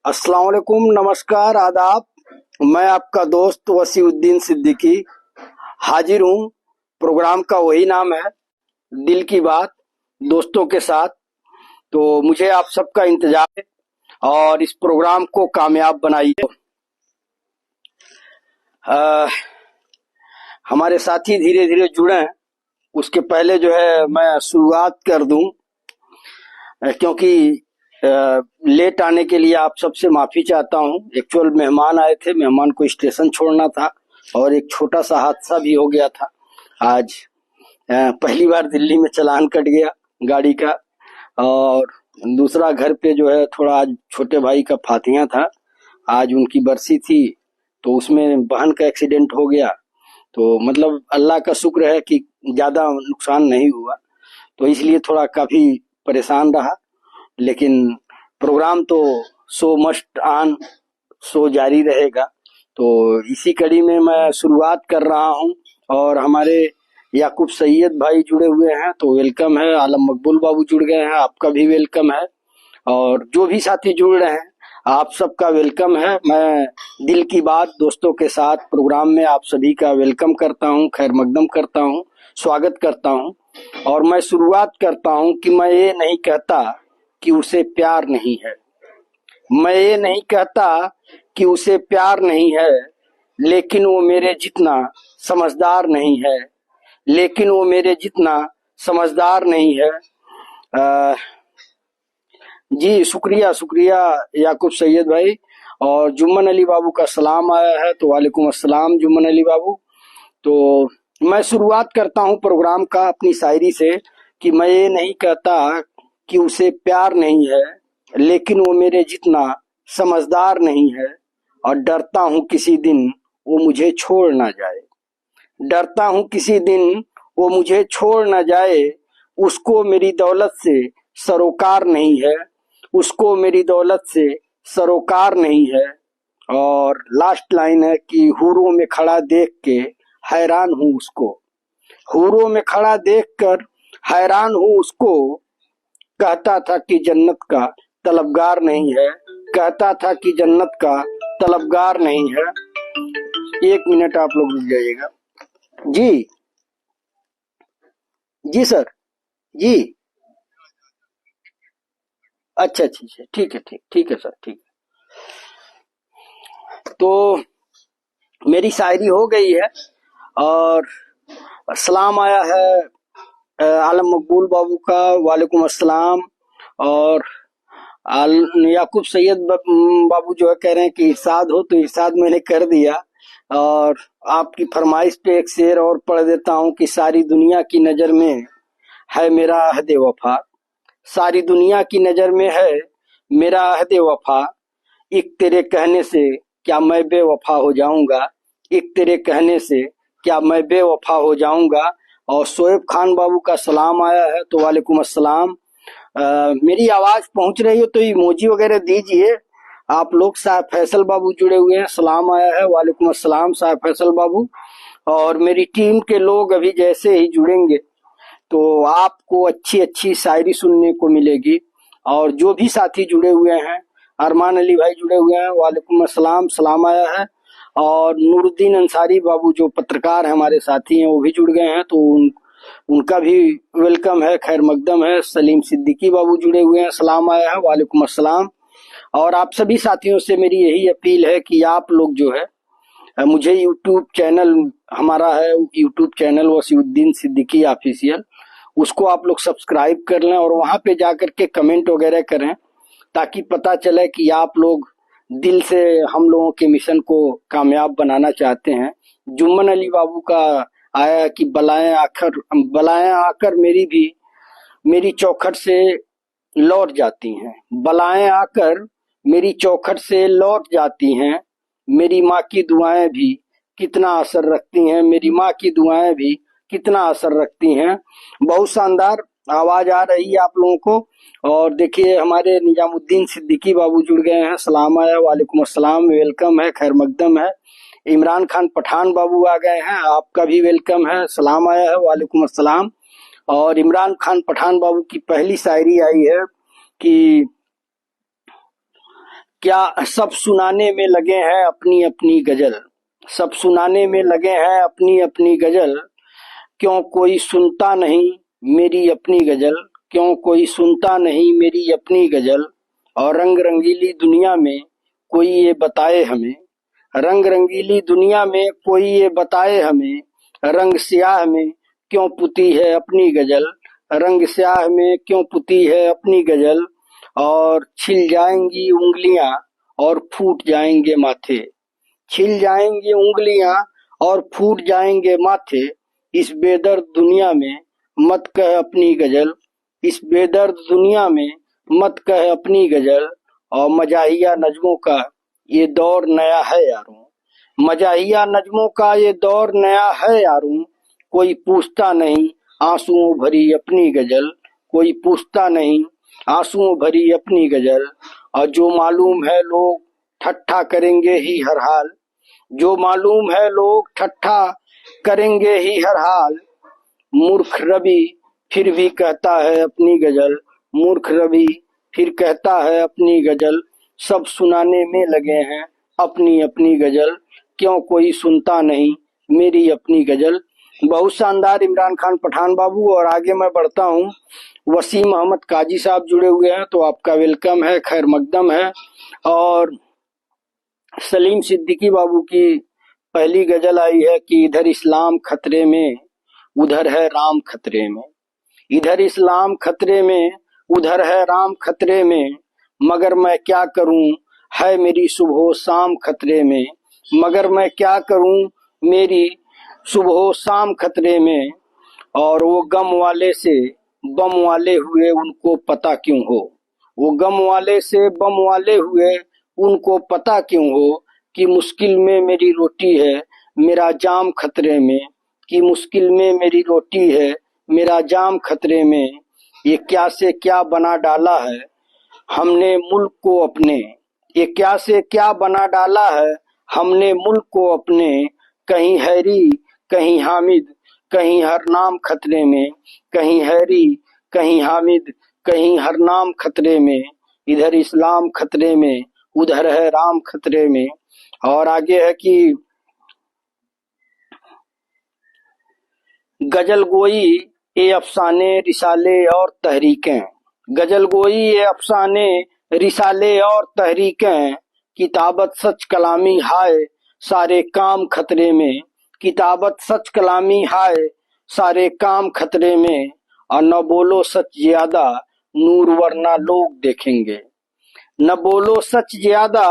अस्सलाम वालेकुम, नमस्कार, आदाब। मैं आपका दोस्त वसीउद्दीन सिद्दीकी हाजिर हूँ। प्रोग्राम का वही नाम है, दिल की बात, दोस्तों के साथ। तो मुझे आप सबका इंतजार है और इस प्रोग्राम को कामयाब बनाइए। अ, हमारे साथी धीरे धीरे जुड़े हैं। उसके पहले जो है मैं शुरुआत कर दूं, क्योंकि लेट आने के लिए आप सबसे माफी चाहता हूं। एक्चुअल मेहमान आए थे, मेहमान को स्टेशन छोड़ना था और एक छोटा सा हादसा भी हो गया था आज। पहली बार दिल्ली में चालान कट गया गाड़ी का। और दूसरा, घर पे जो है थोड़ा आज छोटे भाई का फातिहा था, आज उनकी बरसी थी, तो उसमें बहन का एक्सीडेंट हो गया। तो मतलब अल्लाह का शुक्र है कि ज्यादा नुकसान नहीं हुआ, तो इसलिए थोड़ा काफी परेशान रहा। लेकिन प्रोग्राम तो शो मस्ट ऑन, शो जारी रहेगा। तो इसी कड़ी में मैं शुरुआत कर रहा हूं और हमारे याकूब सैयद भाई जुड़े हुए हैं, तो वेलकम है। आलम मकबूल बाबू जुड़ गए हैं, आपका भी वेलकम है। और जो भी साथी जुड़ रहे हैं, आप सबका वेलकम है। मैं दिल की बात दोस्तों के साथ प्रोग्राम में आप सभी का वेलकम करता हूं, खैर मकदम करता हूं, स्वागत करता हूं। और मैं शुरुआत करता हूं कि मैं ये नहीं कहता कि उसे प्यार नहीं है। मैं ये नहीं कहता कि उसे प्यार नहीं है, लेकिन वो मेरे जितना समझदार नहीं है। लेकिन वो मेरे जितना समझदार नहीं है। आ, जी शुक्रिया शुक्रिया याकूब सैयद भाई। और जुम्मन अली बाबू का सलाम आया है, तो वालेकुम अस्सलाम जुम्मन अली बाबू। तो मैं शुरुआत करता हूं प्रोग्राम का अपनी शायरी से कि मैं ये नहीं कहता कि उसे प्यार नहीं है, लेकिन वो मेरे जितना समझदार नहीं है। और डरता हूं किसी दिन वो मुझे छोड़ ना जाए। डरता हूं किसी दिन वो मुझे छोड़ ना जाए। उसको मेरी दौलत से सरोकार नहीं है। उसको मेरी दौलत से सरोकार नहीं है। और लास्ट लाइन है कि हूरों में खड़ा देख के हैरान हूँ उसको। हूरों में खड़ा देखकर हैरान हूँ उसको। कहता था कि जन्नत का तलबगार नहीं है। कहता था कि जन्नत का तलबगार नहीं है। एक मिनट आप लोग रुक जाइएगा। जी जी सर। जी अच्छा अच्छा अच्छा, ठीक है, ठीक है सर, ठीक है। तो मेरी शायरी हो गई है और सलाम आया है आलम मकबूल बाबू का, वालेकुम अस्सलाम। और याकूब सैयद बाबू जो है कह रहे हैं कि इरशाद हो, तो इरशाद मैंने कर दिया। और आपकी फरमाइश पे एक शेर और पढ़ देता हूँ कि सारी दुनिया की नजर में है मेरा अहद वफा। सारी दुनिया की नजर में है मेरा अहद वफा। एक तेरे कहने से क्या मैं बेवफा हो जाऊंगा। एक तेरे कहने से क्या मैं बेवफा हो जाऊंगा। और शोएब खान बाबू का सलाम आया है, तो वालेकुम अस्सलाम। मेरी आवाज पहुंच रही हो तो इमोजी वगैरह दीजिए आप लोग। साहब फैसल बाबू जुड़े हुए हैं, सलाम आया है, वालेकुम अस्सलाम साहब फैसल बाबू। और मेरी टीम के लोग अभी जैसे ही जुड़ेंगे तो आपको अच्छी अच्छी शायरी सुनने को मिलेगी। और जो भी साथी जुड़े हुए हैं, अरमान अली भाई जुड़े हुए हैं, वालेकुम अस्सलाम, सलाम आया है। और नूरुद्दीन अंसारी बाबू जो पत्रकार हैं, हमारे साथी हैं, वो भी जुड़ गए हैं, तो उनका भी वेलकम है, खैर मकदम है। सलीम सिद्दीकी बाबू जुड़े हुए हैं, सलाम आया है, वालेकुम अस्सलाम। और आप सभी साथियों से मेरी यही अपील है कि आप लोग जो है मुझे यूट्यूब चैनल, हमारा है YouTube channel Wasiuddin Siddiqui official, उसको आप लोग सब्सक्राइब कर लें और वहां पे जाकर के कमेंट वगैरह करें, ताकि पता चले कि आप लोग दिल से हम लोगों के मिशन को कामयाब बनाना चाहते हैं। जुम्मन अली बाबू का आया कि बलाएं आकर मेरी चौखट से लौट जाती हैं। बलाएं आकर मेरी चौखट से लौट जाती हैं। मेरी माँ की दुआएं भी कितना असर रखती हैं। मेरी माँ की दुआएं भी कितना असर रखती हैं। बहुत शानदार आवाज आ रही है आप लोगों को। और देखिए हमारे निजामुद्दीन सिद्दीकी बाबू जुड़ गए हैं, सलाम आया, वालेकुम अस्सलाम, वेलकम है, खैर मकदम है। इमरान खान पठान बाबू आ गए हैं, आपका भी वेलकम है, सलाम आया है, वालेकुम अस्सलाम। और इमरान खान पठान बाबू की पहली शायरी आई है कि क्या सब सुनाने में लगे हैं अपनी अपनी गजल, सब सुनाने में लगे हैं अपनी अपनी गजल, क्यों कोई सुनता नहीं मेरी अपनी गजल, क्यों कोई सुनता नहीं मेरी अपनी गजल। और रंग रंगीली दुनिया में कोई ये बताए हमें, रंग रंगीली दुनिया में कोई ये बताए हमें, रंग स्याह में क्यों पुती है अपनी गजल, रंग स्याह में क्यों पुती है अपनी गजल। और छिल जाएंगी उंगलियां और फूट जाएंगे माथे, छिल जाएंगी उंगलियां और फूट जाएंगे माथे, इस बेदर्द दुनिया में मत कह अपनी गजल, इस बेदर्द दुनिया में मत कह अपनी गजल। और मजाहिया नज्मों का ये दौर नया है यारों, मजाहिया नज्मों का ये दौर नया है यारों, कोई पूछता नहीं आंसुओं भरी अपनी गजल, कोई पूछता नहीं आंसुओं भरी अपनी गजल। और जो मालूम है लोग ठट्ठा करेंगे ही हर हाल, जो मालूम है लोग ठट्ठा करेंगे ही हर हाल, मूर्ख रवि फिर भी कहता है अपनी गजल, मूर्ख रवि फिर कहता है अपनी गजल, सब सुनाने में लगे हैं अपनी अपनी गजल, क्यों कोई सुनता नहीं मेरी अपनी गजल। बहुत शानदार इमरान खान पठान बाबू। और आगे मैं बढ़ता हूँ, वसीम अहमद काजी साहब जुड़े हुए हैं, तो आपका वेलकम है, खैर मकदम है। और सलीम सिद्दीकी बाबू की पहली गजल आई है कि इधर इस्लाम खतरे में उधर है राम खतरे में, इधर इस्लाम खतरे में उधर है राम खतरे में, मगर मैं क्या करूं है मेरी सुबह शाम खतरे में, मगर मैं क्या करूं मेरी सुबह शाम खतरे में। और वो गम वाले से बम वाले हुए उनको पता क्यों हो, वो गम वाले से बम वाले हुए उनको पता क्यों हो, कि मुश्किल में मेरी रोटी है मेरा जाम खतरे में, कि मुश्किल में मेरी रोटी है मेरा जाम खतरे में। ये क्या से क्या बना डाला है हमने मुल्क को अपने, ये क्या से क्या बना डाला है हमने मुल्क को अपने, कहीं हैरी कहीं हामिद कहीं हर नाम खतरे में, कहीं हैरी कहीं हामिद कहीं हर नाम खतरे में, इधर इस्लाम खतरे में उधर है राम खतरे में। और आगे है कि गजल गोई ये अफसाने रिसाले और तहरीकें, गजल गोई ये अफसाने रिसाले और तहरीकें, किताबत सच कलामी हाय सारे काम खतरे में, किताबत सच कलामी हाय सारे काम खतरे में। और न बोलो सच ज्यादा नूर वरना लोग देखेंगे, न बोलो सच ज्यादा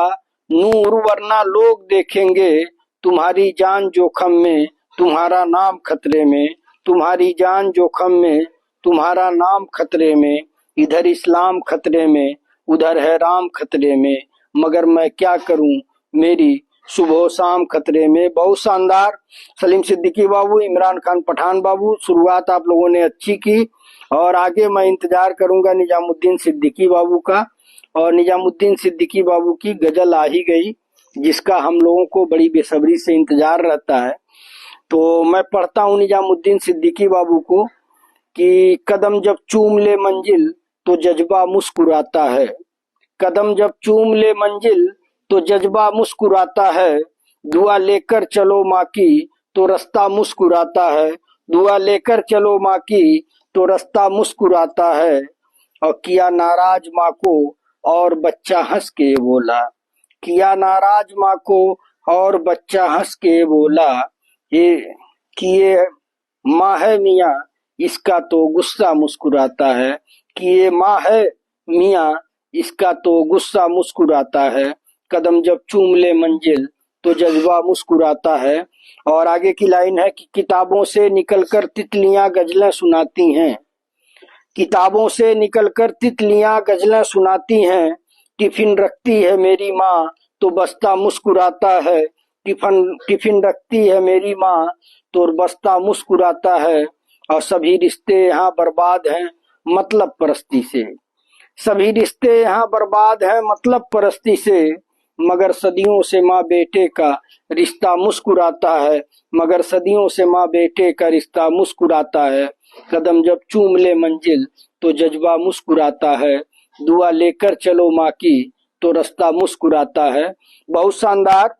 नूर वरना लोग देखेंगे, तुम्हारी जान जोखम में तुम्हारा नाम खतरे में, तुम्हारी जान जोखम में तुम्हारा नाम खतरे में, इधर इस्लाम खतरे में उधर है राम खतरे में, मगर मैं क्या करूं मेरी सुबह शाम खतरे में। बहुत शानदार सलीम सिद्दीकी बाबू, इमरान खान पठान बाबू, शुरुआत आप लोगों ने अच्छी की। और आगे मैं इंतजार करूंगा निजामुद्दीन सिद्दीकी बाबू का। और निजामुद्दीन सिद्दीकी बाबू की गजल आ ही गई, जिसका हम लोगों को बड़ी बेसब्री से इंतजार रहता है। तो मैं पढ़ता हूँ निजामुद्दीन सिद्दीकी बाबू को कि कदम जब चूम ले मंजिल तो जज्बा मुस्कुराता है, कदम जब चूम ले मंजिल तो जज्बा मुस्कुराता है, दुआ लेकर चलो माँ की तो रास्ता मुस्कुराता है, दुआ लेकर चलो माँ की तो रास्ता मुस्कुराता है। और किया नाराज माँ को और बच्चा हंस के बोला, किया नाराज माँ को और बच्चा हंस के बोला, ये किए माँ है मियाँ इसका तो गुस्सा मुस्कुराता है, कि ये माँ है मियाँ इसका तो गुस्सा मुस्कुराता है, कदम जब चूम ले मंजिल तो जज्बा मुस्कुराता है। और आगे की लाइन है कि किताबों से निकलकर तितलियां गजलें सुनाती हैं, किताबों से निकलकर तितलियां गजलें सुनाती हैं, टिफिन रखती है मेरी माँ तो बस्ता मुस्कुराता है, टिफिन रखती है मेरी माँ तो बस्ता मुस्कुराता है। और सभी रिश्ते यहाँ बर्बाद हैं मतलब परस्ती से, सभी रिश्ते यहाँ बर्बाद हैं मतलब परस्ती से, मगर सदियों से माँ बेटे का रिश्ता मुस्कुराता है, मगर सदियों से माँ बेटे का रिश्ता मुस्कुराता है, कदम जब चूम ले मंजिल तो जज्बा मुस्कुराता है, दुआ लेकर चलो माँ की तो रास्ता मुस्कुराता है। बहुत शानदार।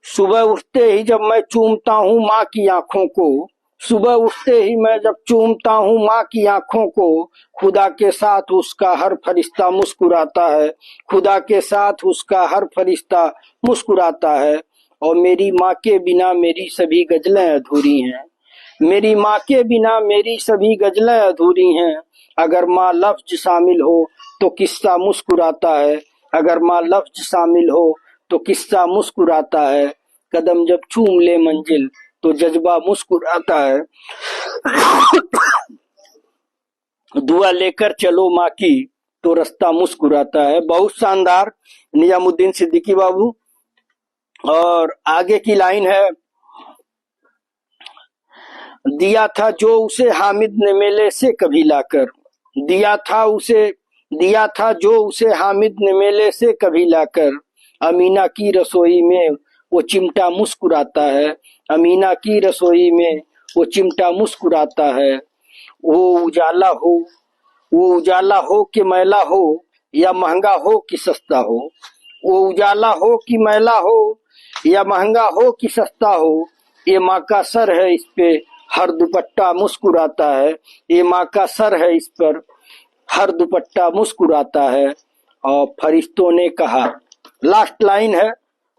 सुबह उठते ही जब मैं चूमता हूँ माँ की आंखों को, सुबह उठते ही मैं जब चूमता हूँ माँ की आंखों को, खुदा के साथ उसका हर फरिश्ता मुस्कुराता है, खुदा के साथ उसका हर फरिश्ता मुस्कुराता है। और मेरी माँ के बिना मेरी सभी गजलें अधूरी हैं, मेरी माँ के बिना मेरी सभी गजलें अधूरी हैं। अगर माँ लफ्ज शामिल हो तो किस्सा मुस्कुराता है, अगर माँ लफ्ज शामिल हो तो किस्सा मुस्कुराता है। कदम जब चूम ले मंजिल तो जज्बा मुस्कुराता है। दुआ लेकर चलो माँ की तो रास्ता मुस्कुराता है। बहुत शानदार निजामुद्दीन सिद्दीकी बाबू। और आगे की लाइन है, दिया था जो उसे हामिद ने मेले से कभी लाकर, दिया था जो उसे हामिद ने मेले से कभी लाकर, अमीना की रसोई में वो चिमटा मुस्कुराता है, अमीना की रसोई में वो चिमटा मुस्कुराता है। वो उजाला हो, वो उजाला हो कि मैला हो, या महंगा हो कि सस्ता हो, वो उजाला हो कि मैला हो, या महंगा हो कि सस्ता हो, ये माँ का सर है इस पे हर दुपट्टा मुस्कुराता है, ये माँ का सर है इस पर हर दुपट्टा मुस्कुराता है। और फरिश्तों ने कहा, लास्ट लाइन है,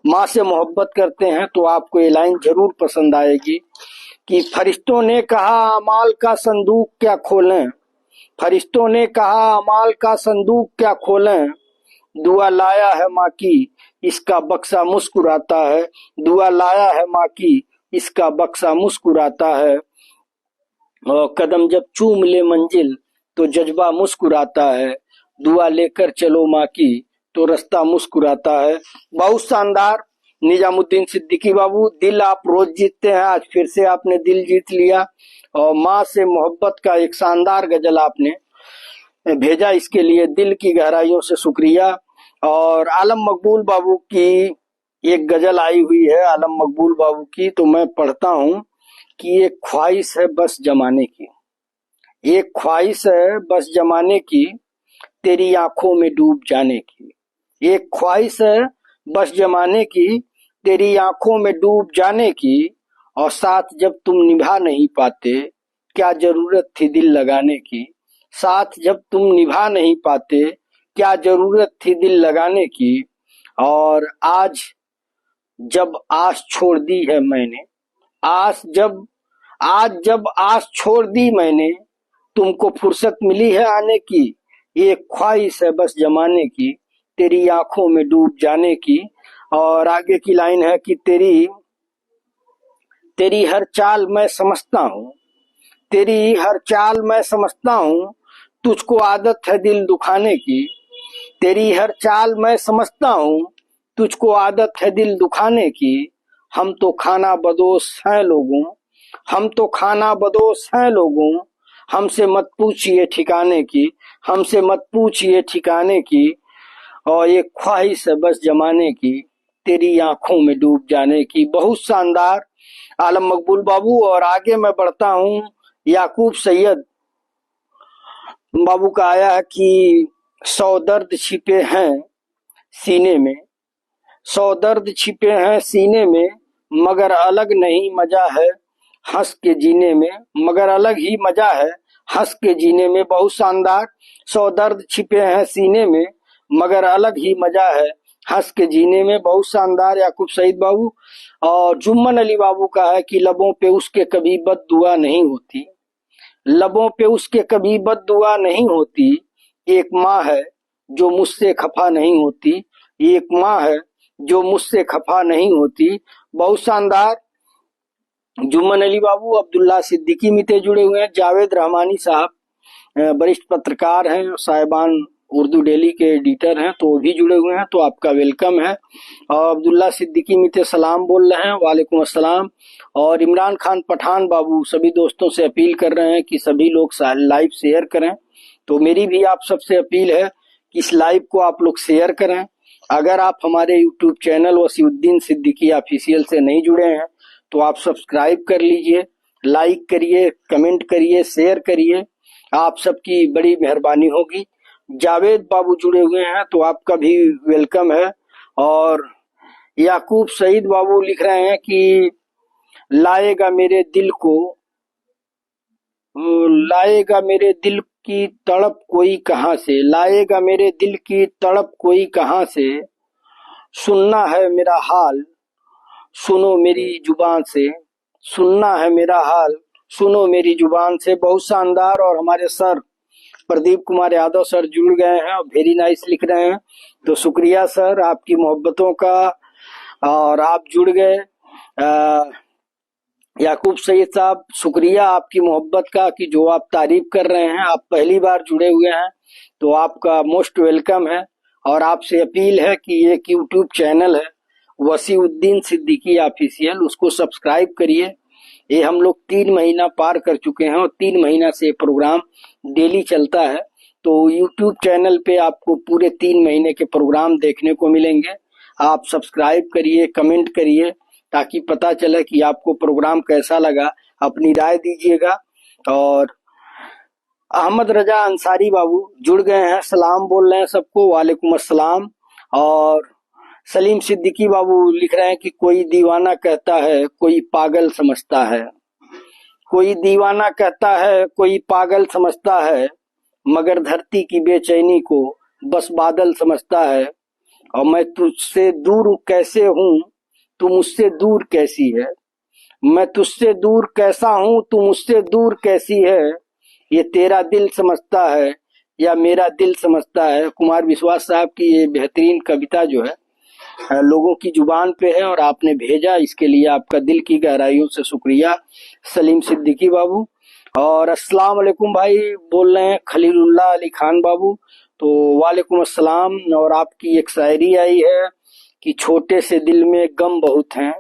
माँ से मोहब्बत करते हैं तो आपको ये लाइन जरूर पसंद आएगी कि फरिश्तों ने कहा अमाल का संदूक क्या खोलें, फरिश्तों ने कहा अमाल का संदूक क्या खोलें, दुआ लाया है माँ की इसका बक्सा मुस्कुराता है, दुआ लाया है माँ की इसका बक्सा मुस्कुराता है। और कदम जब चूम ले मंजिल तो जज्बा मुस्कुराता है, दुआ लेकर चलो माँ की तो रास्ता मुस्कुराता है। बहुत शानदार निजामुद्दीन सिद्दीकी बाबू। दिल आप रोज जीतते हैं, आज फिर से आपने दिल जीत लिया और माँ से मोहब्बत का एक शानदार गजल आपने भेजा, इसके लिए दिल की गहराइयों से शुक्रिया। और आलम मकबूल बाबू की एक गजल आई हुई है, आलम मकबूल बाबू की, तो मैं पढ़ता हूँ कि एक ख्वाहिश है बस जमाने की, एक ख्वाहिश है बस जमाने की, तेरी आंखों में डूब जाने की, एक ख्वाहिश है बस जमाने की, तेरी आंखों में डूब जाने की, और साथ जब तुम निभा नहीं पाते क्या जरूरत थी दिल लगाने की, साथ जब तुम निभा नहीं पाते क्या जरूरत थी दिल लगाने की। और जब आस छोड़ दी है मैंने, आस जब आज जब आस छोड़ दी मैंने, तुमको फुर्सत मिली है आने की, एक ख्वाहिश है बस जमाने की, तेरी आंखों में डूब जाने की। और आगे की लाइन है कि तेरी तेरी हर चाल मैं समझता हूँ, तेरी हर चाल मैं समझता हूँ, तुझको आदत है दिल दुखाने की, तेरी हर चाल मैं समझता हूँ, तुझको आदत है दिल दुखाने की। हम तो खाना बदोश हैं लोगों, हम तो खाना बदोश हैं लोगों, हमसे मत पूछिए ठिकाने की, हमसे मत पूछिए ठिकाने की। और ये ख्वाहिश है बस जमाने की, तेरी आंखों में डूब जाने की। बहुत शानदार आलम मकबूल बाबू। और आगे मैं बढ़ता हूँ, याकूब सैयद बाबू का आया है कि 100 दर्द छिपे हैं सीने में, 100 दर्द छिपे हैं सीने में, मगर अलग नहीं मजा है हंस के जीने में, मगर अलग ही मजा है हंस के जीने में। बहुत शानदार। 100 दर्द छिपे हैं सीने में, मगर अलग ही मजा है हंस के जीने में। बहुत शानदार याकूब सईद बाबू। और जुम्मन अली बाबू का है कि लबों पे उसके कभी बद्दुआ नहीं होती, लबों पे उसके कभी बद्दुआ नहीं होती, एक माँ है जो मुझसे खफा नहीं होती, एक माँ है जो मुझसे खफा नहीं होती। बहुत शानदार। जुम्मन अली बाबू अब्दुल्ला सिद्दीकी मिते जुड़े हुए हैं, जावेद रहमानी साहब वरिष्ठ पत्रकार हैं, साहिबान उर्दू डेली के एडिटर हैं, तो वो भी जुड़े हुए हैं, तो आपका वेलकम है। और अब्दुल्ला सिद्दीकी मिते सलाम बोल रहे हैं, वालेकुम अस्सलाम। और इमरान खान पठान बाबू सभी दोस्तों से अपील कर रहे हैं कि सभी लोग लाइव शेयर करें, तो मेरी भी आप सबसे अपील है कि इस लाइव को आप लोग शेयर करें। अगर आप हमारे YouTube channel Wasiuddin Siddiqui official से नहीं जुड़े हैं तो आप सब्सक्राइब कर लीजिए, लाइक करिए, कमेंट करिए, शेयर करिए, आप सबकी बड़ी मेहरबानी होगी। जावेद बाबू जुड़े हुए हैं, तो आपका भी वेलकम है। और याकूब सईद बाबू लिख रहे हैं कि लाएगा मेरे दिल को, लाएगा मेरे दिल की तड़प कोई कहाँ से, लाएगा मेरे दिल की तड़प कोई कहाँ से, सुनना है मेरा हाल सुनो मेरी जुबान से, सुनना है मेरा हाल सुनो मेरी जुबान से। बहुत शानदार। और हमारे सर प्रदीप कुमार यादव सर जुड़ गए हैं और वेरी नाइस लिख रहे हैं, तो शुक्रिया सर आपकी मोहब्बतों का, और आप जुड़ गए। याकूब सईद साहब शुक्रिया आपकी मोहब्बत का कि जो आप तारीफ कर रहे हैं, आप पहली बार जुड़े हुए हैं तो आपका मोस्ट वेलकम है। और आपसे अपील है कि एक यूट्यूब चैनल है वसीउद्दीन सिद्दीकी ऑफिशियल, उसको सब्सक्राइब करिए। ये हम लोग 3 महीना पार कर चुके हैं और 3 महीना से प्रोग्राम डेली चलता है, तो यूट्यूब चैनल पे आपको पूरे 3 महीने के प्रोग्राम देखने को मिलेंगे। आप सब्सक्राइब करिए, कमेंट करिए, ताकि पता चले कि आपको प्रोग्राम कैसा लगा, अपनी राय दीजिएगा। और अहमद रजा अंसारी बाबू जुड़ गए हैं, सलाम बोल रहे हैं सबको, वालेकुम अस्सलाम। और सलीम सिद्दीकी बाबू लिख रहे हैं कि कोई दीवाना कहता है कोई पागल समझता है, कोई दीवाना कहता है कोई पागल समझता है, मगर धरती की बेचैनी को बस बादल समझता है। और मैं तुझसे दूर कैसे हूँ तू मुझसे दूर कैसी है, मैं तुझसे दूर कैसा हूँ तू मुझसे दूर कैसी है, ये तेरा दिल समझता है या मेरा दिल समझता है। कुमार विश्वास साहब की ये बेहतरीन कविता जो है लोगों की जुबान पे है और आपने भेजा, इसके लिए आपका दिल की गहराइयों से शुक्रिया सलीम सिद्दीकी बाबू। और अस्सलाम वालेकुम भाई बोल रहे हैं खलीलुल्लाह अली खान बाबू, तो वालेकुम अस्सलाम। और आपकी एक शायरी आई है कि छोटे से दिल में गम बहुत हैं,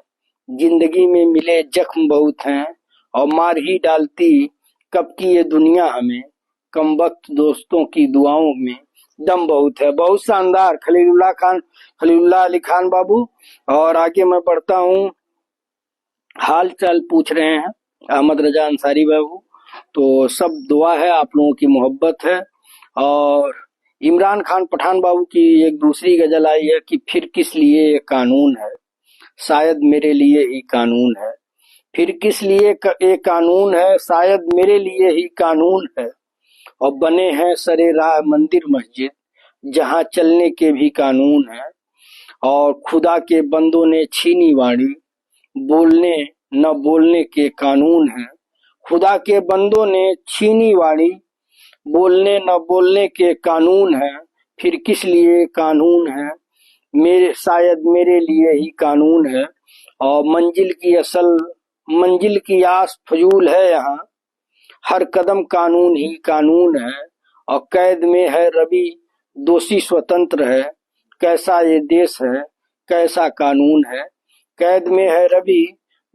जिंदगी में मिले जख्म बहुत हैं, और मार ही डालती कब की ये दुनिया हमें, कम वक्त दोस्तों की दुआओं में दम बहुत है। बहुत शानदार खलीलुल्लाह अली खान बाबू। और आगे मैं बढ़ता हूँ, हाल चाल पूछ रहे हैं अहमद रजा अंसारी बाबू, तो सब दुआ है, आप लोगों की मोहब्बत है। और इमरान खान पठान बाबू की एक दूसरी गजल आई है कि फिर किस लिए ये कानून है, शायद मेरे लिए ही कानून है, फिर किस लिए ये कानून है, शायद मेरे लिए ही कानून है। और बने हैं सरे राह मंदिर मस्जिद, जहाँ चलने के भी कानून है। और खुदा के बंदों ने छीनी वाणी, बोलने न बोलने के कानून है, खुदा के बंदों ने छीनी वाणी, बोलने न बोलने के कानून है, फिर किस लिए कानून है, मेरे शायद मेरे लिए ही कानून है। और मंजिल की आस फजूल है यहाँ, हर कदम कानून ही कानून है। और कैद में है रवि दोषी स्वतंत्र है, कैसा ये देश है कैसा कानून है, कैद में है रवि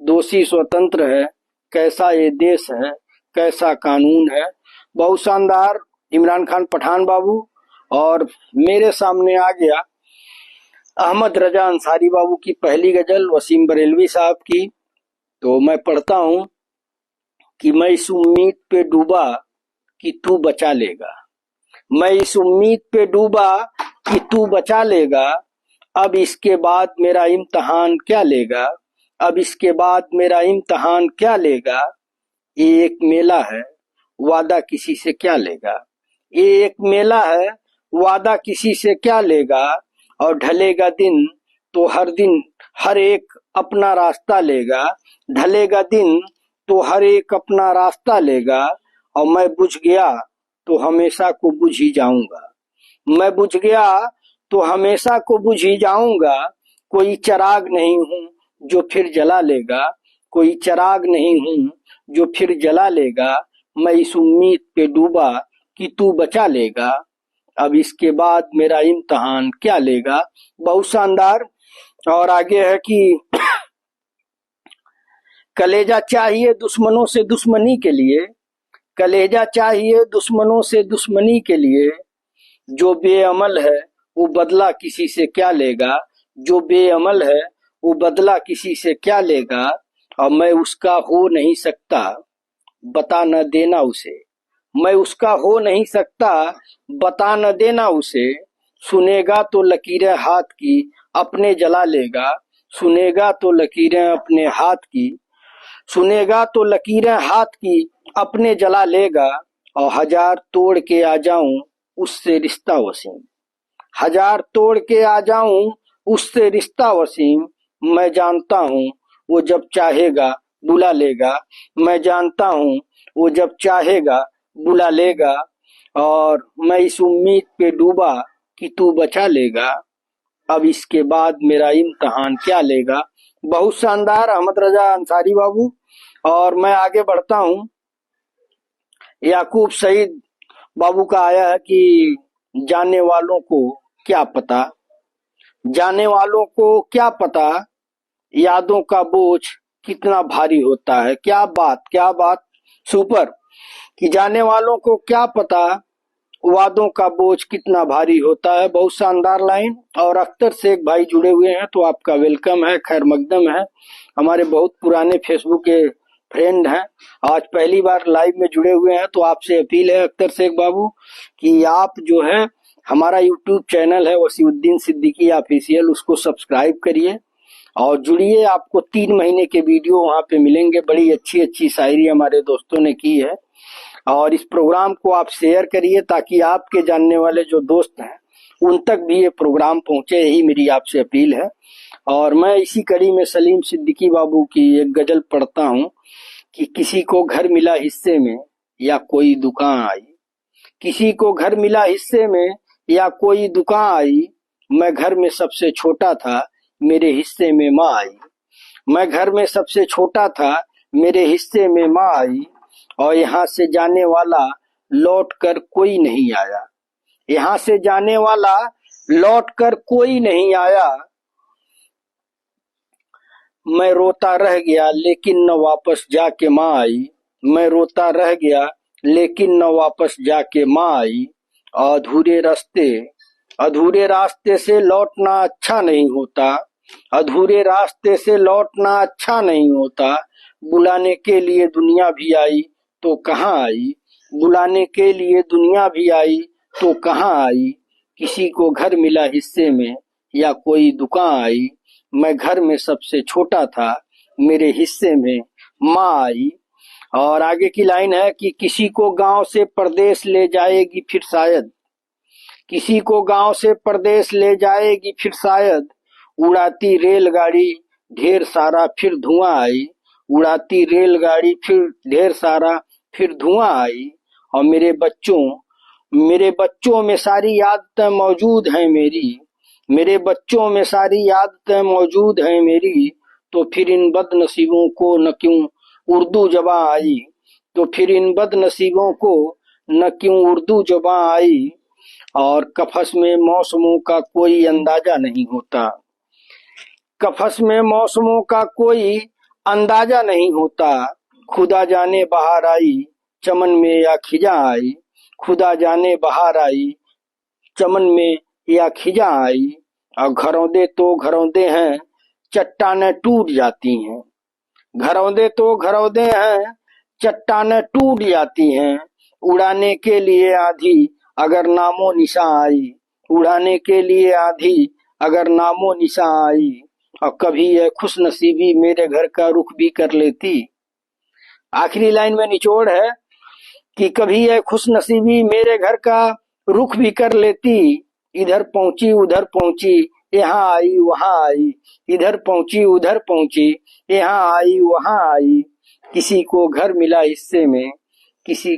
दोषी स्वतंत्र है, कैसा ये देश है कैसा कानून है। बहुत शानदार इमरान खान पठान बाबू। और मेरे सामने आ गया अहमद रजा अंसारी बाबू की पहली गजल वसीम बरेलवी साहब की, तो मैं पढ़ता हूँ कि मैं इस उम्मीद पे डूबा कि तू बचा लेगा, मैं इस उम्मीद पे डूबा कि तू बचा लेगा, अब इसके बाद मेरा इम्तहान क्या लेगा, अब इसके बाद मेरा इम्तहान क्या लेगा। ये एक मेला है वादा किसी से क्या लेगा, ये एक मेला है वादा किसी से क्या लेगा। और ढलेगा दिन तो हर दिन हर एक अपना रास्ता लेगा, ढलेगा दिन तो हर एक अपना रास्ता लेगा। और मैं बुझ गया तो हमेशा को बुझ ही जाऊंगा, मैं बुझ गया तो हमेशा को बुझ ही जाऊंगा, कोई चिराग नहीं हूँ जो फिर जला लेगा, कोई चिराग नहीं हूँ जो फिर जला लेगा, मैं इस उम्मीद पे डूबा कि तू बचा लेगा, अब इसके बाद मेरा इम्तहान क्या लेगा। बहुत शानदार। और आगे है कि कलेजा चाहिए दुश्मनों से दुश्मनी के लिए, कलेजा चाहिए दुश्मनों से दुश्मनी के लिए, जो बेअमल है वो बदला किसी से क्या लेगा, जो बेअमल है वो बदला किसी से क्या लेगा। और मैं उसका हो नहीं सकता बता न देना उसे, मैं उसका हो नहीं सकता, बता न देना उसे। सुनेगा तो लकीरें हाथ की अपने जला लेगा, सुनेगा तो लकीरें अपने हाथ की, सुनेगा तो लकीरें हाथ की अपने जला लेगा। और हजार तोड़ के आ जाऊं उससे रिश्ता वसीम, हजार तोड़ के आ जाऊं उससे रिश्ता वसीम। मैं जानता हूं वो जब चाहेगा बुला लेगा, मैं जानता हूं वो जब चाहेगा बुला लेगा। और मैं इस उम्मीद पे डूबा कि तू बचा लेगा, अब इसके बाद मेरा इम्तहान क्या लेगा। बहुत शानदार अहमद रजा अंसारी बाबू। और मैं आगे बढ़ता हूँ। याकूब सईद बाबू का आया है कि जाने वालों को क्या पता, जाने वालों को क्या पता, यादों का बोझ कितना भारी होता है। क्या बात, क्या बात, सुपर। कि जाने वालों को क्या पता, वादों का बोझ कितना भारी होता है। बहुत शानदार लाइन। और अख्तर शेख भाई जुड़े हुए हैं तो आपका वेलकम है, खैर मकदम है। हमारे बहुत पुराने फेसबुक के फ्रेंड हैं, आज पहली बार लाइव में जुड़े हुए हैं। तो आपसे अपील है अख्तर शेख बाबू कि आप जो है हमारा यूट्यूब चैनल है वसीउद्दीन सिद्दीकी ऑफिशियल, उसको सब्सक्राइब करिए और जुड़िए। आपको 3 महीने के वीडियो वहाँ पे मिलेंगे। बड़ी अच्छी अच्छी शायरी हमारे दोस्तों ने की है। और इस प्रोग्राम को आप शेयर करिए ताकि आपके जानने वाले जो दोस्त हैं उन तक भी ये प्रोग्राम पहुंचे, यही मेरी आपसे अपील है। और मैं इसी कड़ी में सलीम सिद्दीकी बाबू की एक गजल पढ़ता हूं कि किसी को घर मिला हिस्से में या कोई दुकान आई, किसी को घर मिला हिस्से में या कोई दुकान आई। मैं घर में सबसे छोटा था, मेरे हिस्से में माँ आई। मैं घर में सबसे छोटा था, मेरे हिस्से में माँ आई। और यहाँ से जाने वाला लौट कर कोई नहीं आया, यहाँ से जाने वाला लौट कर कोई नहीं आया। मैं रोता रह गया लेकिन न वापस जाके माँ आई, मैं रोता रह गया लेकिन न वापस जाके माँ आई। अधूरे रास्ते से लौटना अच्छा नहीं होता, अधूरे रास्ते से लौटना अच्छा नहीं होता। बुलाने के लिए दुनिया भी आई तो कहाँ आई, बुलाने के लिए दुनिया भी आई तो कहाँ आई। किसी को घर मिला हिस्से में या कोई दुकान आई। मैं घर में सबसे छोटा था, मेरे हिस्से में माँ आई। और आगे की लाइन है कि किसी को गांव से परदेश ले जाएगी फिर शायद, किसी को गांव से परदेश ले जाएगी फिर शायद। उड़ाती रेलगाड़ी ढेर सारा फिर धुआं आई, उड़ाती रेलगाड़ी फिर ढेर सारा फिर धुआं आई। और मेरे बच्चों में सारी आदतें मौजूद हैं मेरी, मेरे बच्चों में सारी आदतें मौजूद हैं मेरी। तो फिर इन बदनसीबों को न क्यों उर्दू ज़बां आई, तो फिर इन बदनसीबों को न क्यों उर्दू ज़बां आई। और कफस में मौसमों का कोई अंदाजा नहीं होता, कफस में मौसमों का कोई अंदाजा नहीं होता। खुदा जाने बाहर आई चमन में या खिजा आई, खुदा जाने बाहर आई चमन में या खिजा आई। और घरौंदे तो घरौंदे हैं चट्टानें टूट जाती हैं, घरौंदे तो घरौंदे हैं चट्टानें टूट जाती हैं। उड़ाने के लिए आधी अगर नामो निशान आई, उड़ाने के लिए आधी अगर नामो निशान आई। और कभी यह खुश नसीबी मेरे घर का रुख भी कर लेती। आखिरी लाइन में निचोड़ है कि कभी यह खुश नसीबी मेरे घर का रुख भी कर लेती। इधर पहुंची उधर पहुंची यहाँ आई वहां आई, इधर पहुंची उधर पहुंची यहाँ आई वहां आई। किसी को घर मिला हिस्से में, किसी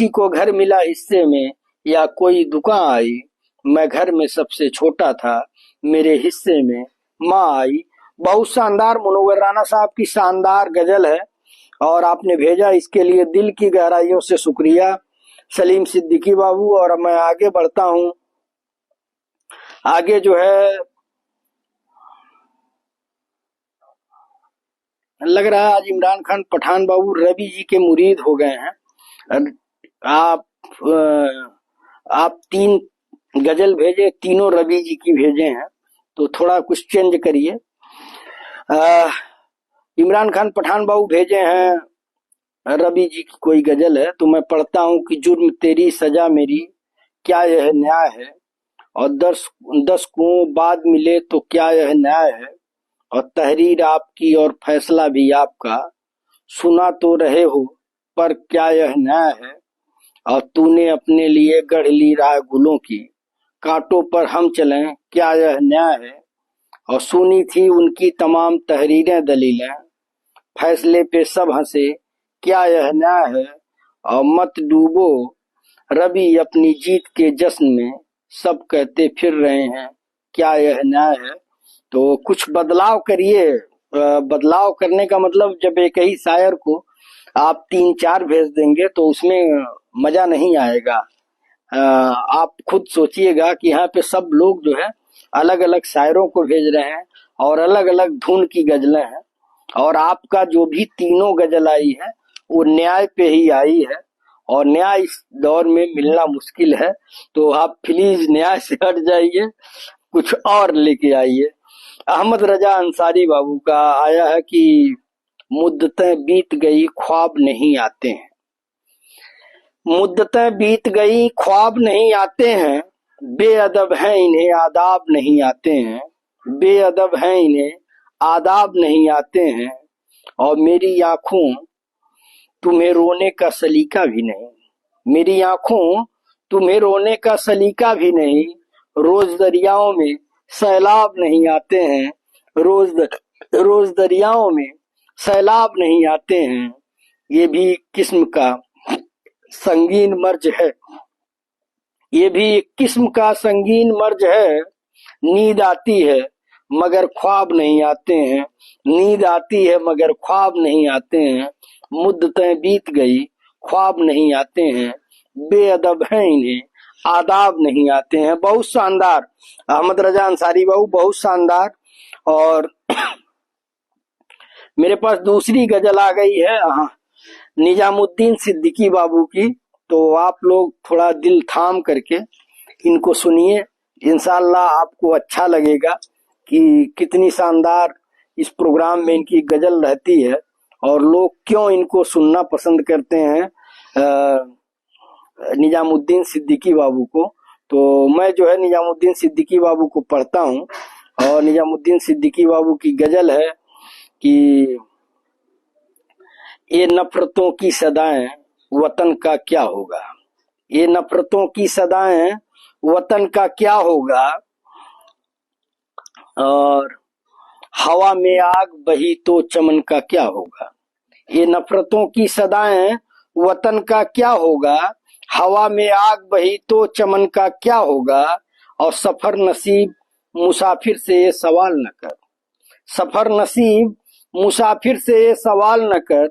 को घर मिला हिस्से में या कोई दुकान आई। मैं घर में सबसे छोटा था, मेरे हिस्से में माँ आई। बहुत शानदार मुनव्वर राना साहब की शानदार गजल है और आपने भेजा, इसके लिए दिल की गहराइयों से शुक्रिया सलीम सिद्दीकी बाबू। और मैं आगे बढ़ता हूँ। आगे जो है लग रहा है आज इमरान खान पठान बाबू रवि जी के मुरीद हो गए हैं। आप 3 गजल भेजे, तीनों रवि जी की भेजे हैं, तो थोड़ा कुछ चेंज करिए। इमरान खान पठान बाबू भेजे हैं रवि जी की कोई गजल है, तो मैं पढ़ता हूँ कि जुर्म तेरी सजा मेरी, क्या यह न्याय है। और दस दस कुओं बाद मिले तो क्या यह न्याय है। और तहरीर आपकी और फैसला भी आपका, सुना तो रहे हो पर क्या यह न्याय है। और तूने अपने लिए गढ़ ली राह गुलों की, कांटों पर हम चलें क्या यह न्याय है। और सुनी थी उनकी तमाम तहरीरें दलीलें, फैसले पे सब हंसे क्या यह न्याय है। और मत डूबो रवि अपनी जीत के जश्न में, सब कहते फिर रहे हैं क्या यह न्याय है। तो कुछ बदलाव करिए। बदलाव करने का मतलब, जब एक ही शायर को आप 3-4 भेज देंगे तो उसमें मजा नहीं आएगा। आप खुद सोचिएगा कि यहाँ पे सब लोग जो है अलग अलग शायरों को भेज रहे हैं और अलग अलग धुन की गजलें हैं, और आपका जो भी तीनों गजल आई है वो न्याय पे ही आई है, और न्याय इस दौर में मिलना मुश्किल है। तो आप प्लीज न्याय से हट जाइए, कुछ और लेके आइए। अहमद रजा अंसारी बाबू का आया है कि मुद्दतें बीत गई ख्वाब नहीं आते हैं। मुद्दतें बीत गई ख्वाब नहीं आते हैं, बेअदब हैं इन्हें आदाब नहीं आते हैं। बेअदब हैं इन्हें आदाब नहीं आते हैं। और मेरी आंखों तुम्हें रोने का सलीका भी नहीं। मेरी आंखों तुम्हें रोने का सलीका भी नहीं। रोज दरियाओं में सैलाब नहीं आते हैं। रोज दरियाओं में सैलाब नहीं आते हैं। ये भी एक किस्म का संगीन मर्ज है। ये भी एक किस्म का संगीन मर्ज है। नींद आती है मगर ख्वाब नहीं आते हैं। नींद आती है मगर ख्वाब नहीं आते हैं। मुद्दतें बीत गई ख्वाब नहीं आते हैं। बेअदब हैं इन्हें आदाब नहीं आते हैं। बहुत शानदार अहमद रजा अंसारी बाबू, बहुत शानदार। और मेरे पास दूसरी गजल आ गई है निजामुद्दीन सिद्दीकी बाबू की। तो आप लोग थोड़ा दिल थाम करके इनको सुनिए, इंशाल्लाह आपको अच्छा लगेगा कि कितनी शानदार इस प्रोग्राम में इनकी गजल रहती है और लोग क्यों इनको सुनना पसंद करते हैं निजामुद्दीन सिद्दीकी बाबू को। तो मैं जो है निजामुद्दीन सिद्दीकी बाबू को पढ़ता हूँ, और निजामुद्दीन सिद्दीकी बाबू की गजल है कि ये नफरतों की सदाएं वतन का क्या होगा। ये नफरतों की सदाएं वतन का क्या होगा। और हवा में आग बही तो चमन का क्या होगा। ये नफरतों की सदाएं वतन का क्या होगा। हवा में आग बही तो चमन का क्या होगा। और सफर नसीब मुसाफिर से ये सवाल न कर। सफर नसीब मुसाफिर से ये सवाल न कर।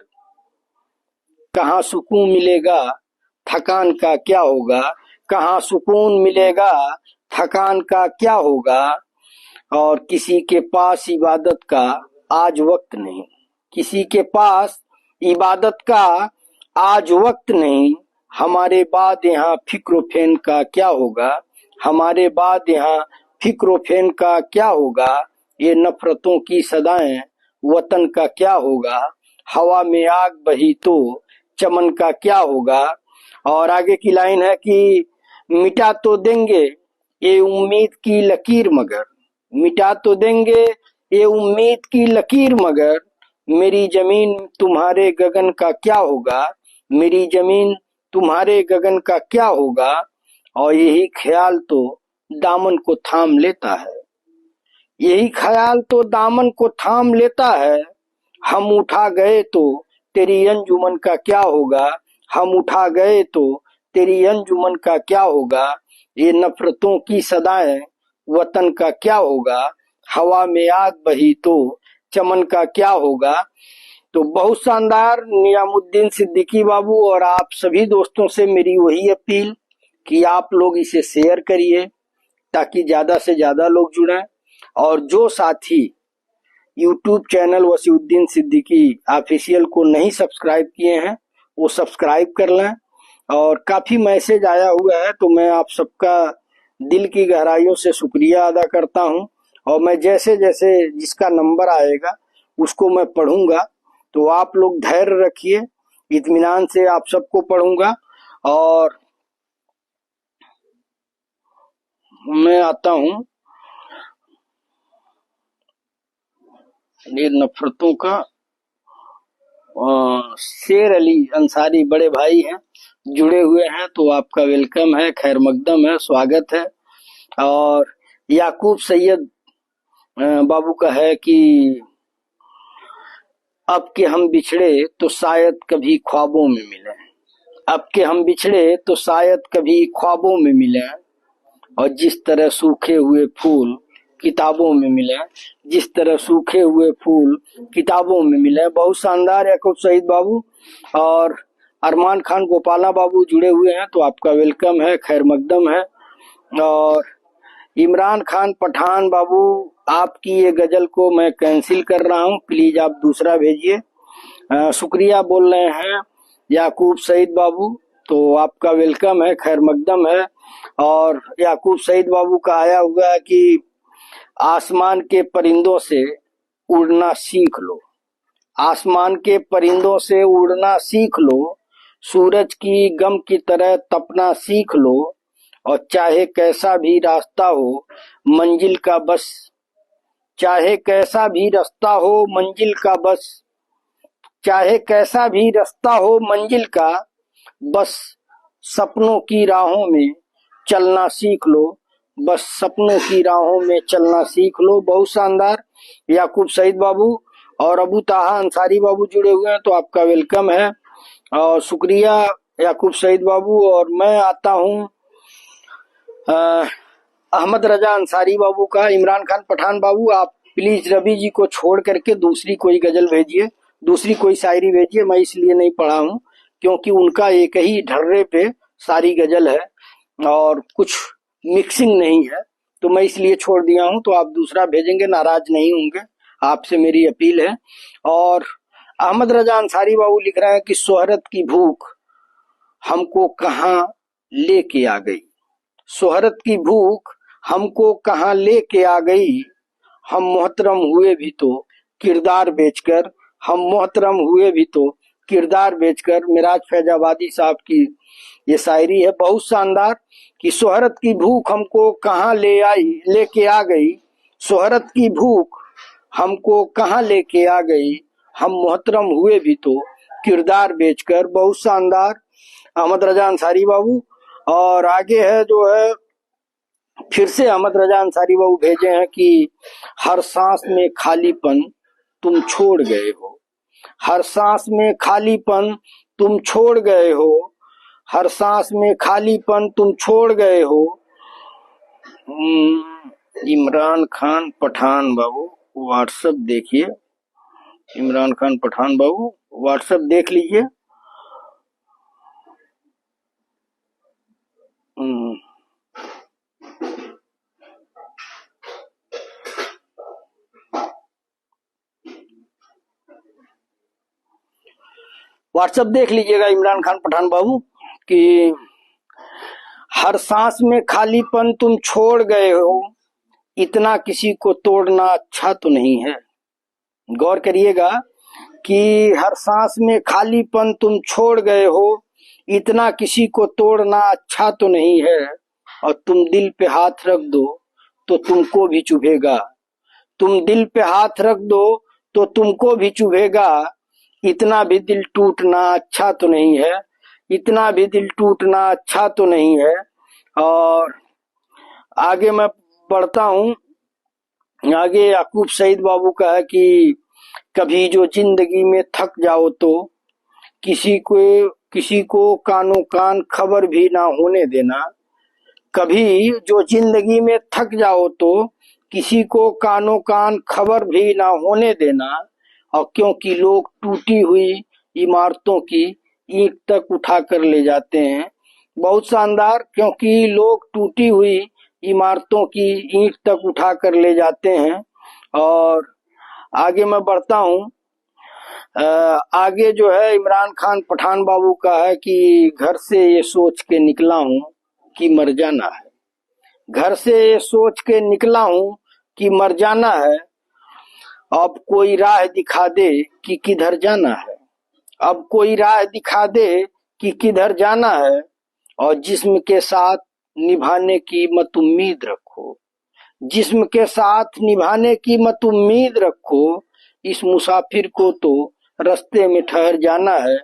कहाँ सुकून मिलेगा थकान का क्या होगा। कहाँ सुकून मिलेगा थकान का क्या होगा। और किसी के पास इबादत का आज वक्त नहीं। किसी के पास इबादत का आज वक्त नहीं। हमारे बाद यहाँ फिक्र फेन का क्या होगा। हमारे बाद यहाँ फिक्र फेन का क्या होगा। ये नफरतों की सदाएं वतन का क्या होगा। हवा में आग बही तो चमन का क्या होगा। और आगे की लाइन है कि मिटा तो देंगे ये उम्मीद की लकीर मगर। मिटा तो देंगे ये उम्मीद की लकीर मगर। मेरी जमीन तुम्हारे गगन का क्या होगा। मेरी जमीन तुम्हारे गगन का क्या होगा। और यही ख्याल तो दामन को थाम लेता है। यही ख्याल तो दामन को थाम लेता है। हम उठा गए तो तेरी अंजुमन का क्या होगा। हम उठा गए तो तेरी अंजुमन का क्या होगा। ये नफरतों की सदाएं वतन का क्या होगा। हवा में आग बही तो चमन का क्या होगा। तो बहुत शानदार निजामुद्दीन सिद्दीकी बाबू। और आप सभी दोस्तों से मेरी वही अपील कि आप लोग इसे शेयर करिए ताकि ज्यादा से ज्यादा लोग जुड़ें। और जो साथी YouTube channel Wasiuddin Siddiqui official को नहीं सब्सक्राइब किए हैं वो सब्सक्राइब कर लें। और काफी मैसेज आया हुआ है तो मैं आप सबका दिल की गहराइयों से शुक्रिया अदा करता हूं। और मैं जैसे जैसे जिसका नंबर आएगा उसको मैं पढ़ूंगा। तो आप लोग धैर्य रखिए इत्मीनान से आप सबको पढ़ूंगा। और मैं आता हूं ये नफरतों का। शेर अली अंसारी बड़े भाई हैं, जुड़े हुए हैं, तो आपका वेलकम है, खैर मकदम है, स्वागत है। और याकूब सैयद बाबू का है कि अब के हम बिछड़े तो शायद कभी ख्वाबों में मिले, अब के हम बिछड़े तो शायद कभी ख्वाबों में मिले, और जिस तरह सूखे हुए फूल किताबों में मिले, जिस तरह सूखे हुए फूल किताबों में मिले। बहुत शानदार याकूब सईद बाबू। और अरमान खान गोपाला बाबू जुड़े हुए हैं, तो आपका वेलकम है, खैर मकदम है। और इमरान खान पठान बाबू, आपकी ये गजल को मैं कैंसिल कर रहा हूँ, प्लीज आप दूसरा भेजिए। शुक्रिया बोल रहे हैं याकूब सईद बाबू, तो आपका वेलकम है, खैर मकदम है। और याकूब सईद बाबू का आया हुआ है कि आसमान के परिंदों से उड़ना सीख लो, आसमान के परिंदों से उड़ना सीख लो, सूरज की गम की तरह तपना सीख लो, और चाहे कैसा भी रास्ता हो मंजिल का बस, चाहे कैसा भी रास्ता हो मंजिल का बस, चाहे कैसा भी रास्ता हो मंजिल का बस, सपनों की राहों में चलना सीख लो, बस सपनों की राहों में चलना सीख लो। बहुत शानदार याकूब सईद बाबू। और अबू ताहा अंसारी बाबू जुड़े हुए हैं, तो आपका वेलकम है और शुक्रिया याकूब सईद बाबू। और मैं आता हूँ अहमद रजा अंसारी बाबू का। इमरान खान पठान बाबू, आप प्लीज रवि जी को छोड़ करके दूसरी कोई गजल भेजिए, दूसरी कोई शायरी भेजिए। मैं इसलिए नहीं पढ़ा हूँ क्योंकि उनका एक ही ढर्रे पे सारी गजल है और कुछ मिक्सिंग नहीं है, तो मैं इसलिए छोड़ दिया हूँ। तो आप दूसरा भेजेंगे, नाराज नहीं होंगे, आपसे मेरी अपील है। और अहमद रजा अंसारी बाबू लिख रहा है कि शोहरत की भूख हमको कहाँ लेके आ गई, शोहरत की भूख हमको कहाँ लेके आ गई, हम मोहतरम हुए भी तो किरदार बेचकर, हम मोहतरम हुए भी तो किरदार बेचकर। मिराज फैजाबादी साहब की ये शायरी है, बहुत शानदार कि शोहरत की भूख हमको कहाँ लेके आ गई, शोहरत की भूख हमको कहाँ लेके आ गई, हम मोहतरम हुए भी तो किरदार बेचकर। बहुत शानदार अहमद रजा अंसारी बाबू। और आगे है जो है, फिर से अहमद रजा अंसारी बाबू भेजे हैं कि हर सांस में खालीपन तुम छोड़ गए हो, हर सांस में खालीपन तुम छोड़ गए हो, हर सांस में खालीपन तुम छोड़ गए हो। इमरान खान पठान बाबू व्हाट्सएप देखिए, इमरान खान पठान बाबू व्हाट्सएप देख लीजिए। व्हाट्सएप देख लीजिएगा इमरान खान पठान बाबू कि हर सांस में खालीपन तुम छोड़ गए हो, इतना किसी को तोड़ना अच्छा तो नहीं है। गौर करिएगा कि हर सांस में खालीपन तुम छोड़ गए हो, इतना किसी को तोड़ना अच्छा तो नहीं है, और तुम दिल पे हाथ रख दो तो तुमको भी चुभेगा, तुम दिल पे हाथ रख दो तो तुमको भी चुभेगा, इतना भी दिल टूटना अच्छा तो नहीं है, इतना भी दिल टूटना अच्छा तो नहीं है। और आगे मैं बढ़ता हूँ, आगे याकूब सईद बाबू का है कि कभी जो जिंदगी में थक जाओ तो किसी को कानो कान खबर भी ना होने देना, कभी जो जिंदगी में थक जाओ तो किसी को कानो कान खबर भी ना होने देना, और क्योंकि लोग टूटी हुई इमारतों की ईंट तक उठा कर ले जाते हैं। बहुत शानदार, क्योंकि लोग टूटी हुई इमारतों की ईंट तक उठा कर ले जाते हैं। और आगे मैं बढ़ता हूँ, आगे जो है इमरान खान पठान बाबू का है कि घर से ये सोच के निकला हूँ कि मर जाना है, घर से ये सोच के निकला हूँ कि मर जाना है, अब कोई राह दिखा दे कि किधर जाना है, अब कोई राह दिखा दे कि किधर जाना है, और जिस्म के साथ निभाने की मत उम्मीद रखो। जिस्म के साथ निभाने की मत उम्मीद रखो। इस मुसाफिर को तो रास्ते में ठहर जाना है।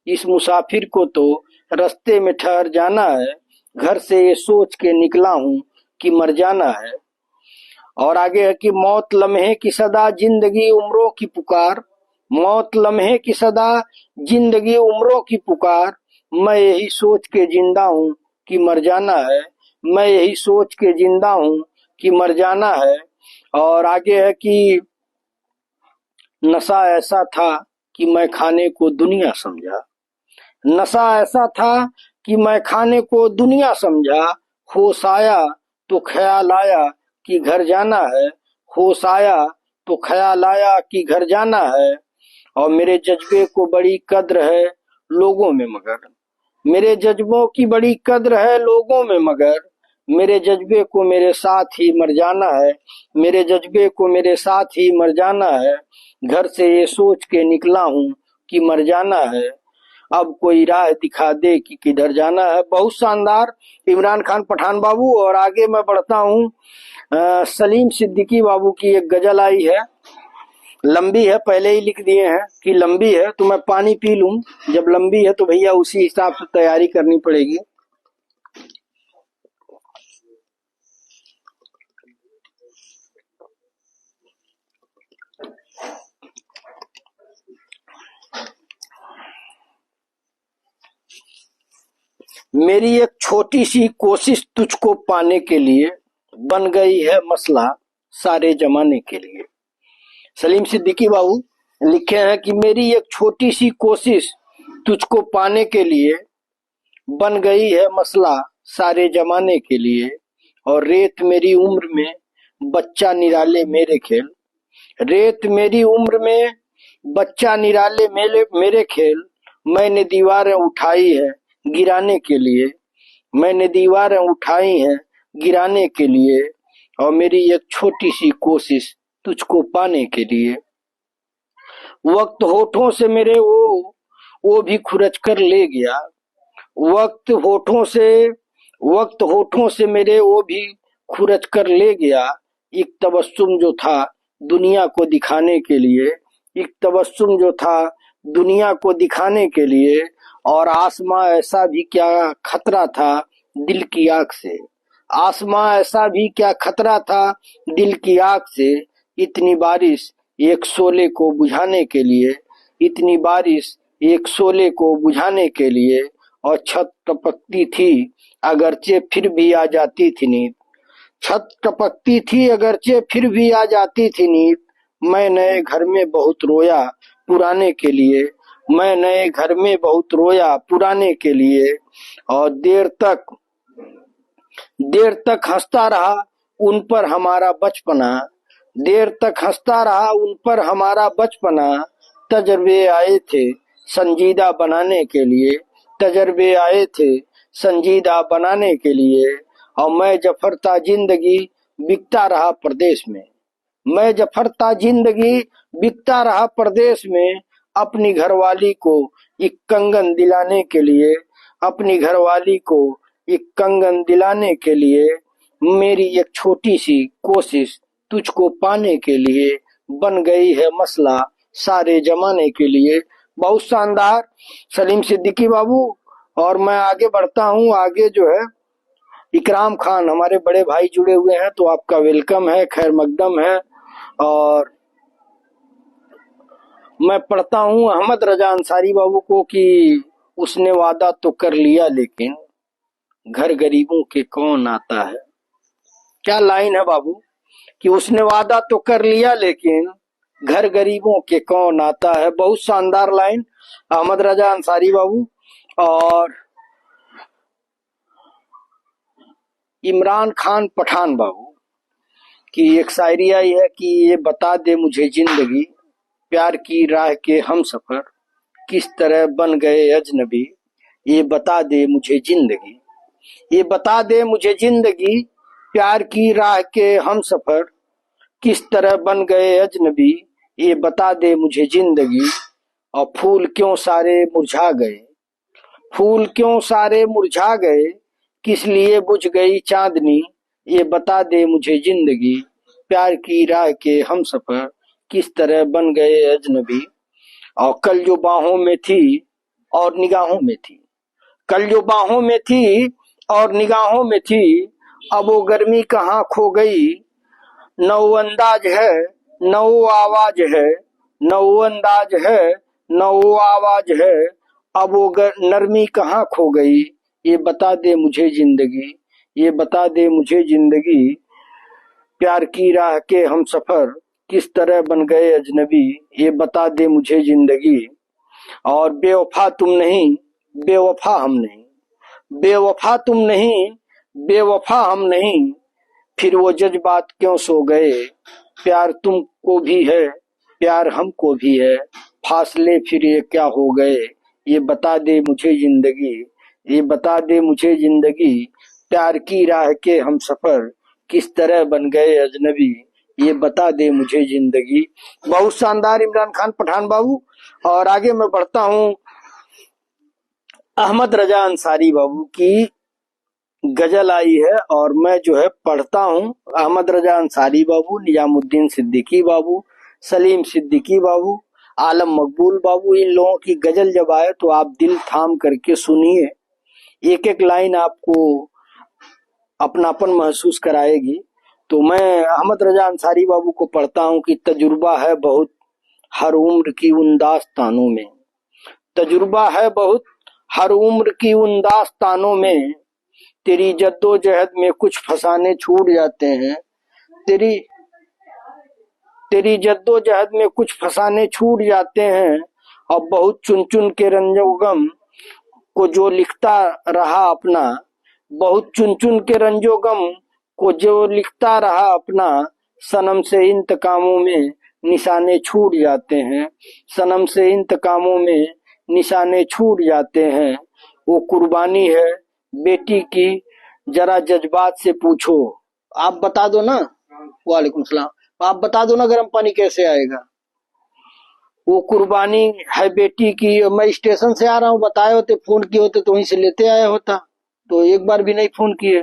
इस मुसाफिर को तो रास्ते में ठहर जाना है। घर से ये सोच के निकला हूँ कि मर जाना है। और आगे है कि मौत लम्हे की सदा, जिंदगी उम्रों की पुकार। मौत लम्हे की सदा, जिंदगी उम्रों की पुकार। मैं यही सोच के जिंदा हूँ कि मर जाना है। मैं यही सोच के जिंदा हूँ कि मर जाना है। और आगे है कि नशा ऐसा था कि मैं खाने को दुनिया समझा। नशा ऐसा था कि मैं खाने को दुनिया समझा। होश आया तो ख्याल आया कि घर जाना है। होश आया तो ख्याल आया कि घर जाना है। और मेरे जज्बे को बड़ी कद्र है लोगों में मगर। मेरे जज्बों की बड़ी कद्र है लोगों में मगर। मेरे जज्बे को मेरे साथ ही मर जाना है। मेरे जज्बे को मेरे साथ ही मर जाना है। घर से ये सोच के निकला हूँ कि मर जाना है। अब कोई राह दिखा दे कि किधर जाना है। बहुत शानदार इमरान खान पठान बाबू। और आगे मैं बढ़ता हूँ, सलीम सिद्दीकी बाबू की एक गजल आई है, लंबी है, पहले ही लिख दिए हैं कि लंबी है, तो मैं पानी पी लूं। जब लंबी है तो भैया उसी हिसाब से तैयारी करनी पड़ेगी। मेरी एक छोटी सी कोशिश तुझको पाने के लिए बन गई है मसला सारे जमाने के लिए। सलीम सिद्दीकी बाबू लिखे हैं कि मेरी एक छोटी सी कोशिश तुझको पाने के लिए बन गई है मसला सारे जमाने के लिए। और रेत मेरी उम्र में बच्चा निराले मेरे खेल। रेत मेरी उम्र में बच्चा निराले मेरे खेल। मैंने दीवारें उठाई है गिराने के लिए। मैंने दीवारें उठाई हैं गिराने के लिए। और मेरी एक छोटी सी कोशिश तुझको पाने के लिए। वक्त होठों से मेरे वो भी खुरच कर ले गया। वक्त होठों से वक्त होठों से मेरे वो भी खुरच कर ले गया। एक तबस्सुम जो था दुनिया को दिखाने के लिए। एक तबस्सुम जो था दुनिया को दिखाने के लिए। और आसमां ऐसा भी क्या खतरा था दिल की आग से। आसमां ऐसा भी क्या खतरा था दिल की आग से। इतनी बारिश एक शोले को बुझाने के लिए। इतनी बारिश एक शोले को बुझाने के लिए। और छत टपकती थी अगरचे फिर भी आ जाती थी नींद। छत टपकती थी अगरचे फिर भी आ जाती थी नींद। मैं नए घर में बहुत रोया पुराने के लिए। मैं नए घर में बहुत रोया पुराने के लिए। और देर तक हंसता रहा उन पर हमारा बचपना। देर तक हंसता रहा उन पर हमारा बचपना। तजर्बे आए थे संजीदा बनाने के लिए। तजर्बे आए थे संजीदा बनाने के लिए। और मैं जफरता जिंदगी बिकता रहा परदेश में। मैं जफरता जिंदगी बिकता रहा परदेश में। अपनी घरवाली को एक कंगन दिलाने के लिए। अपनी घरवाली को एक कंगन दिलाने के लिए। मेरी एक छोटी सी कोशिश तुझको पाने के लिए बन गई है मसला सारे जमाने के लिए। बहुत शानदार सलीम सिद्दीकी बाबू। और मैं आगे बढ़ता हूँ। आगे जो है इकराम खान हमारे बड़े भाई जुड़े हुए हैं, तो आपका वेलकम है, खैर मकदम है। और मैं पढ़ता हूँ अहमद रजा अंसारी बाबू को कि उसने वादा तो कर लिया लेकिन घर गरीबों के कौन आता है। क्या लाइन है बाबू कि उसने वादा तो कर लिया लेकिन घर गरीबों के कौन आता है। बहुत शानदार लाइन अहमद रजा अंसारी बाबू। और इमरान खान पठान बाबू की एक शायरी आई है कि ये बता दे मुझे जिंदगी प्यार की राह के हम सफर किस तरह बन गए अजनबी। ये बता दे मुझे जिंदगी, ये बता दे मुझे जिंदगी प्यार की राह के हम सफर किस तरह बन गए अजनबी। ये बता दे मुझे जिंदगी। और फूल क्यों सारे मुरझा गए, फूल क्यों सारे मुरझा गए, किस लिए बुझ गई चांदनी, ये बता दे मुझे जिंदगी, प्यार की राह के हम सफर किस तरह बन गए अजनबी। और कल जो बाहों में थी और निगाहों में थी, कल जो बाहों में थी और निगाहों में थी, अब वो गर्मी कहाँ खो गई। न वो अंदाज है न वो आवाज है, न वो अंदाज है न वो आवाज है, अब वो नरमी कहाँ खो गई। ये बता दे मुझे जिंदगी, ये बता दे मुझे जिंदगी, प्यार की राह के हम सफर किस तरह बन गए अजनबी, ये बता दे मुझे जिंदगी। और बेवफा तुम नहीं, बेवफा हम नहीं, बेवफा तुम नहीं, बेवफा हम नहीं, फिर वो जज्बात क्यों सो गए। प्यार तुमको भी है प्यार हमको भी है, फासले फिर ये क्या हो गए। ये बता दे मुझे जिंदगी, ये बता दे मुझे जिंदगी, प्यार की राह के हम सफर किस तरह बन गए अजनबी, ये बता दे मुझे जिंदगी। बहुत शानदार इमरान खान पठान बाबू। और आगे मैं बढ़ता हूँ, अहमद रजा अंसारी बाबू की गजल आई है और मैं जो है पढ़ता हूँ। अहमद रजा अंसारी बाबू, निजामुद्दीन सिद्दीकी बाबू, सलीम सिद्दीकी बाबू, आलम मकबूल बाबू, इन लोगों की गजल जब आए तो आप दिल थाम करके सुनिए, एक एक लाइन आपको अपनापन महसूस कराएगी। तो मैं अहमद रजा अंसारी बाबू को पढ़ता हूँ कि तजुर्बा है बहुत हर उम्र की उन दास्तानों में, तजुर्बा है बहुत हर उम्र की उन दास्तानों में, तेरी जद्दोजहद में कुछ फसाने छूट जाते हैं, तेरी तेरी जद्दोजहद में कुछ फसाने छूट जाते हैं। और बहुत चुन चुन के रंजोगम को जो लिखता रहा अपना, बहुत चुन चुन के रंजोगम को जो लिखता रहा अपना, सनम से इंतकामों में निशाने छूट जाते हैं, सनम से इंतकामों में निशाने छूट जाते हैं। वो कुर्बानी है बेटी की जरा जज्बात से पूछो, आप बता दो ना, वालेकुम सलाम, आप बता दो ना गर्म पानी कैसे आएगा। वो कुर्बानी है बेटी की, मैं स्टेशन से आ रहा हूँ, बताए होते फोन किए होते तो वहीं से लेते आया होता, तो एक बार भी नहीं फोन किए।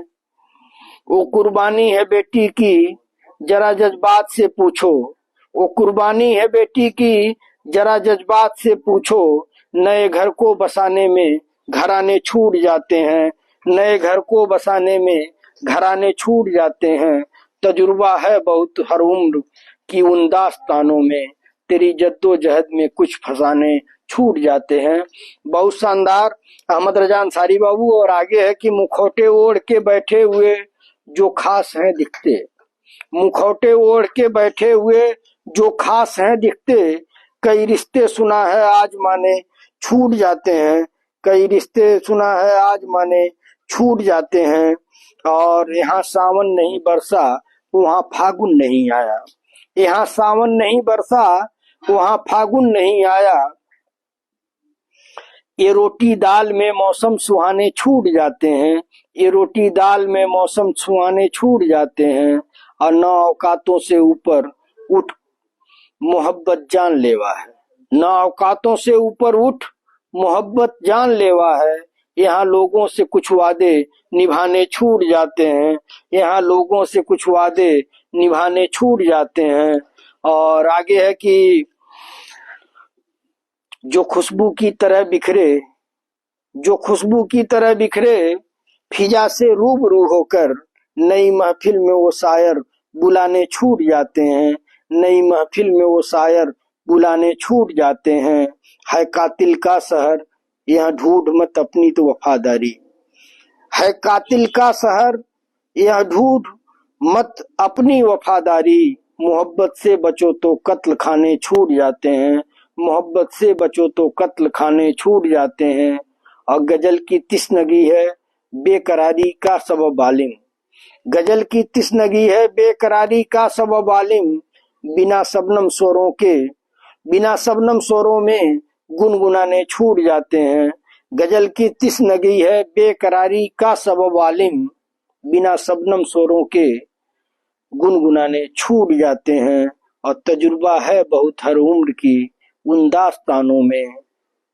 वो कुर्बानी है बेटी की जरा जज्बात से पूछो, वो कुर्बानी है बेटी की जरा जज्बात से पूछो, नए घर को बसाने में घराने छूट जाते हैं, नए घर को बसाने में घराने छूट जाते हैं। तजुर्बा है बहुत हर उम्र की उन दास्तानों में, तेरी जद्दोजहद में कुछ फसाने छूट जाते हैं। बहुत शानदार अहमद रजा अंसारी बाबू। और आगे है कि मुखौटे ओढ़ के बैठे हुए जो खास हैं दिखते, मुखौटे ओढ़ के बैठे हुए जो खास हैं दिखते, कई रिश्ते सुना है आज माने छूट जाते हैं, कई रिश्ते सुना है आज माने छूट जाते हैं। और यहाँ सावन नहीं बरसा वहाँ फागुन नहीं आया, यहाँ सावन नहीं बरसा वहाँ फागुन नहीं आया, ये रोटी दाल में मौसम सुहाने छूट जाते हैं, ये रोटी दाल में मौसम सुहाने छूट जाते हैं। और नौ औकातों से ऊपर उठ मोहब्बत जान लेवा है, नौ औकातों से ऊपर उठ मोहब्बत जान लेवा है, यहाँ लोगों से कुछ वादे निभाने छूट जाते हैं, यहाँ लोगों से कुछ वादे निभाने छूट जाते हैं। और आगे है कि जो खुशबू की तरह बिखरे, जो खुशबू की तरह बिखरे, फिजा से रूबरू होकर नई महफिल में वो शायर बुलाने छूट जाते हैं, नई महफिल में वो शायर बुलाने छूट जाते हैं। है कातिल का शहर यहाँ ढूंढ मत अपनी तो वफादारी, है कातिल का शहर यहाँ ढूंढ मत अपनी वफादारी, मोहब्बत से बचो तो कत्ल खाने छूट जाते हैं, मोहब्बत से बचो तो कत्ल खाने छूट जाते हैं। और गजल की तिस्नगी है बेकरारी का सबब आलिम, गजल की तिस्नगी है बेकरारी का सबब आलिम, बिना शबनम स्वरों के बिना शबनम स्वरों में गुनगुनाने छूट जाते हैं। गजल की तिस्नगी है बेकरारी का सबब आलिम, बिना शबनम स्वरों के गुनगुनाने छूट जाते हैं। और तजुर्बा है बहुत हर उम्र की उन दास्तानों में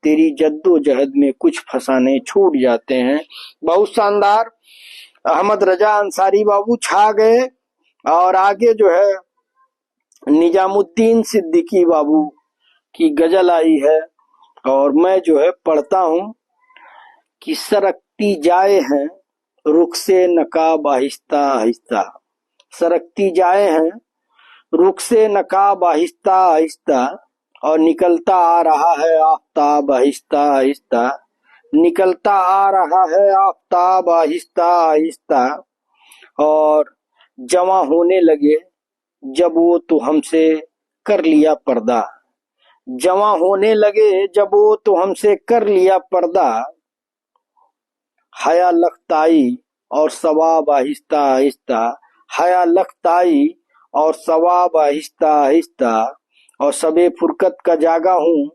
तेरी जद्दोजहद में कुछ फसाने छूट जाते हैं। बहुत शानदार। अहमद रजा अंसारी बाबू छा गए। और आगे जो है निजामुद्दीन सिद्दीकी बाबू की गजल आई है और मैं जो है पढ़ता हूँ कि सरकती जाए हैं रुख से नकाब आहिस्ता आहिस्ता, सरकती जाए हैं रुख से नकाब आहिस्ता आहिस्ता, और निकलता आ रहा है आफताब आहिस्ता आहिस्ता, निकलता आ रहा है आफताब आहिस्ता आहिस्ता, और जवां होने लगे जब वो तो हमसे कर लिया पर्दा, जवां होने लगे जब वो तो हमसे कर लिया पर्दा, हया लखताई और सवाब आहिस्ता आहिस्ता, हया लखताई और सवाब आहिस्ता आहिस्ता, और सबे फुरकत का जागा हूँ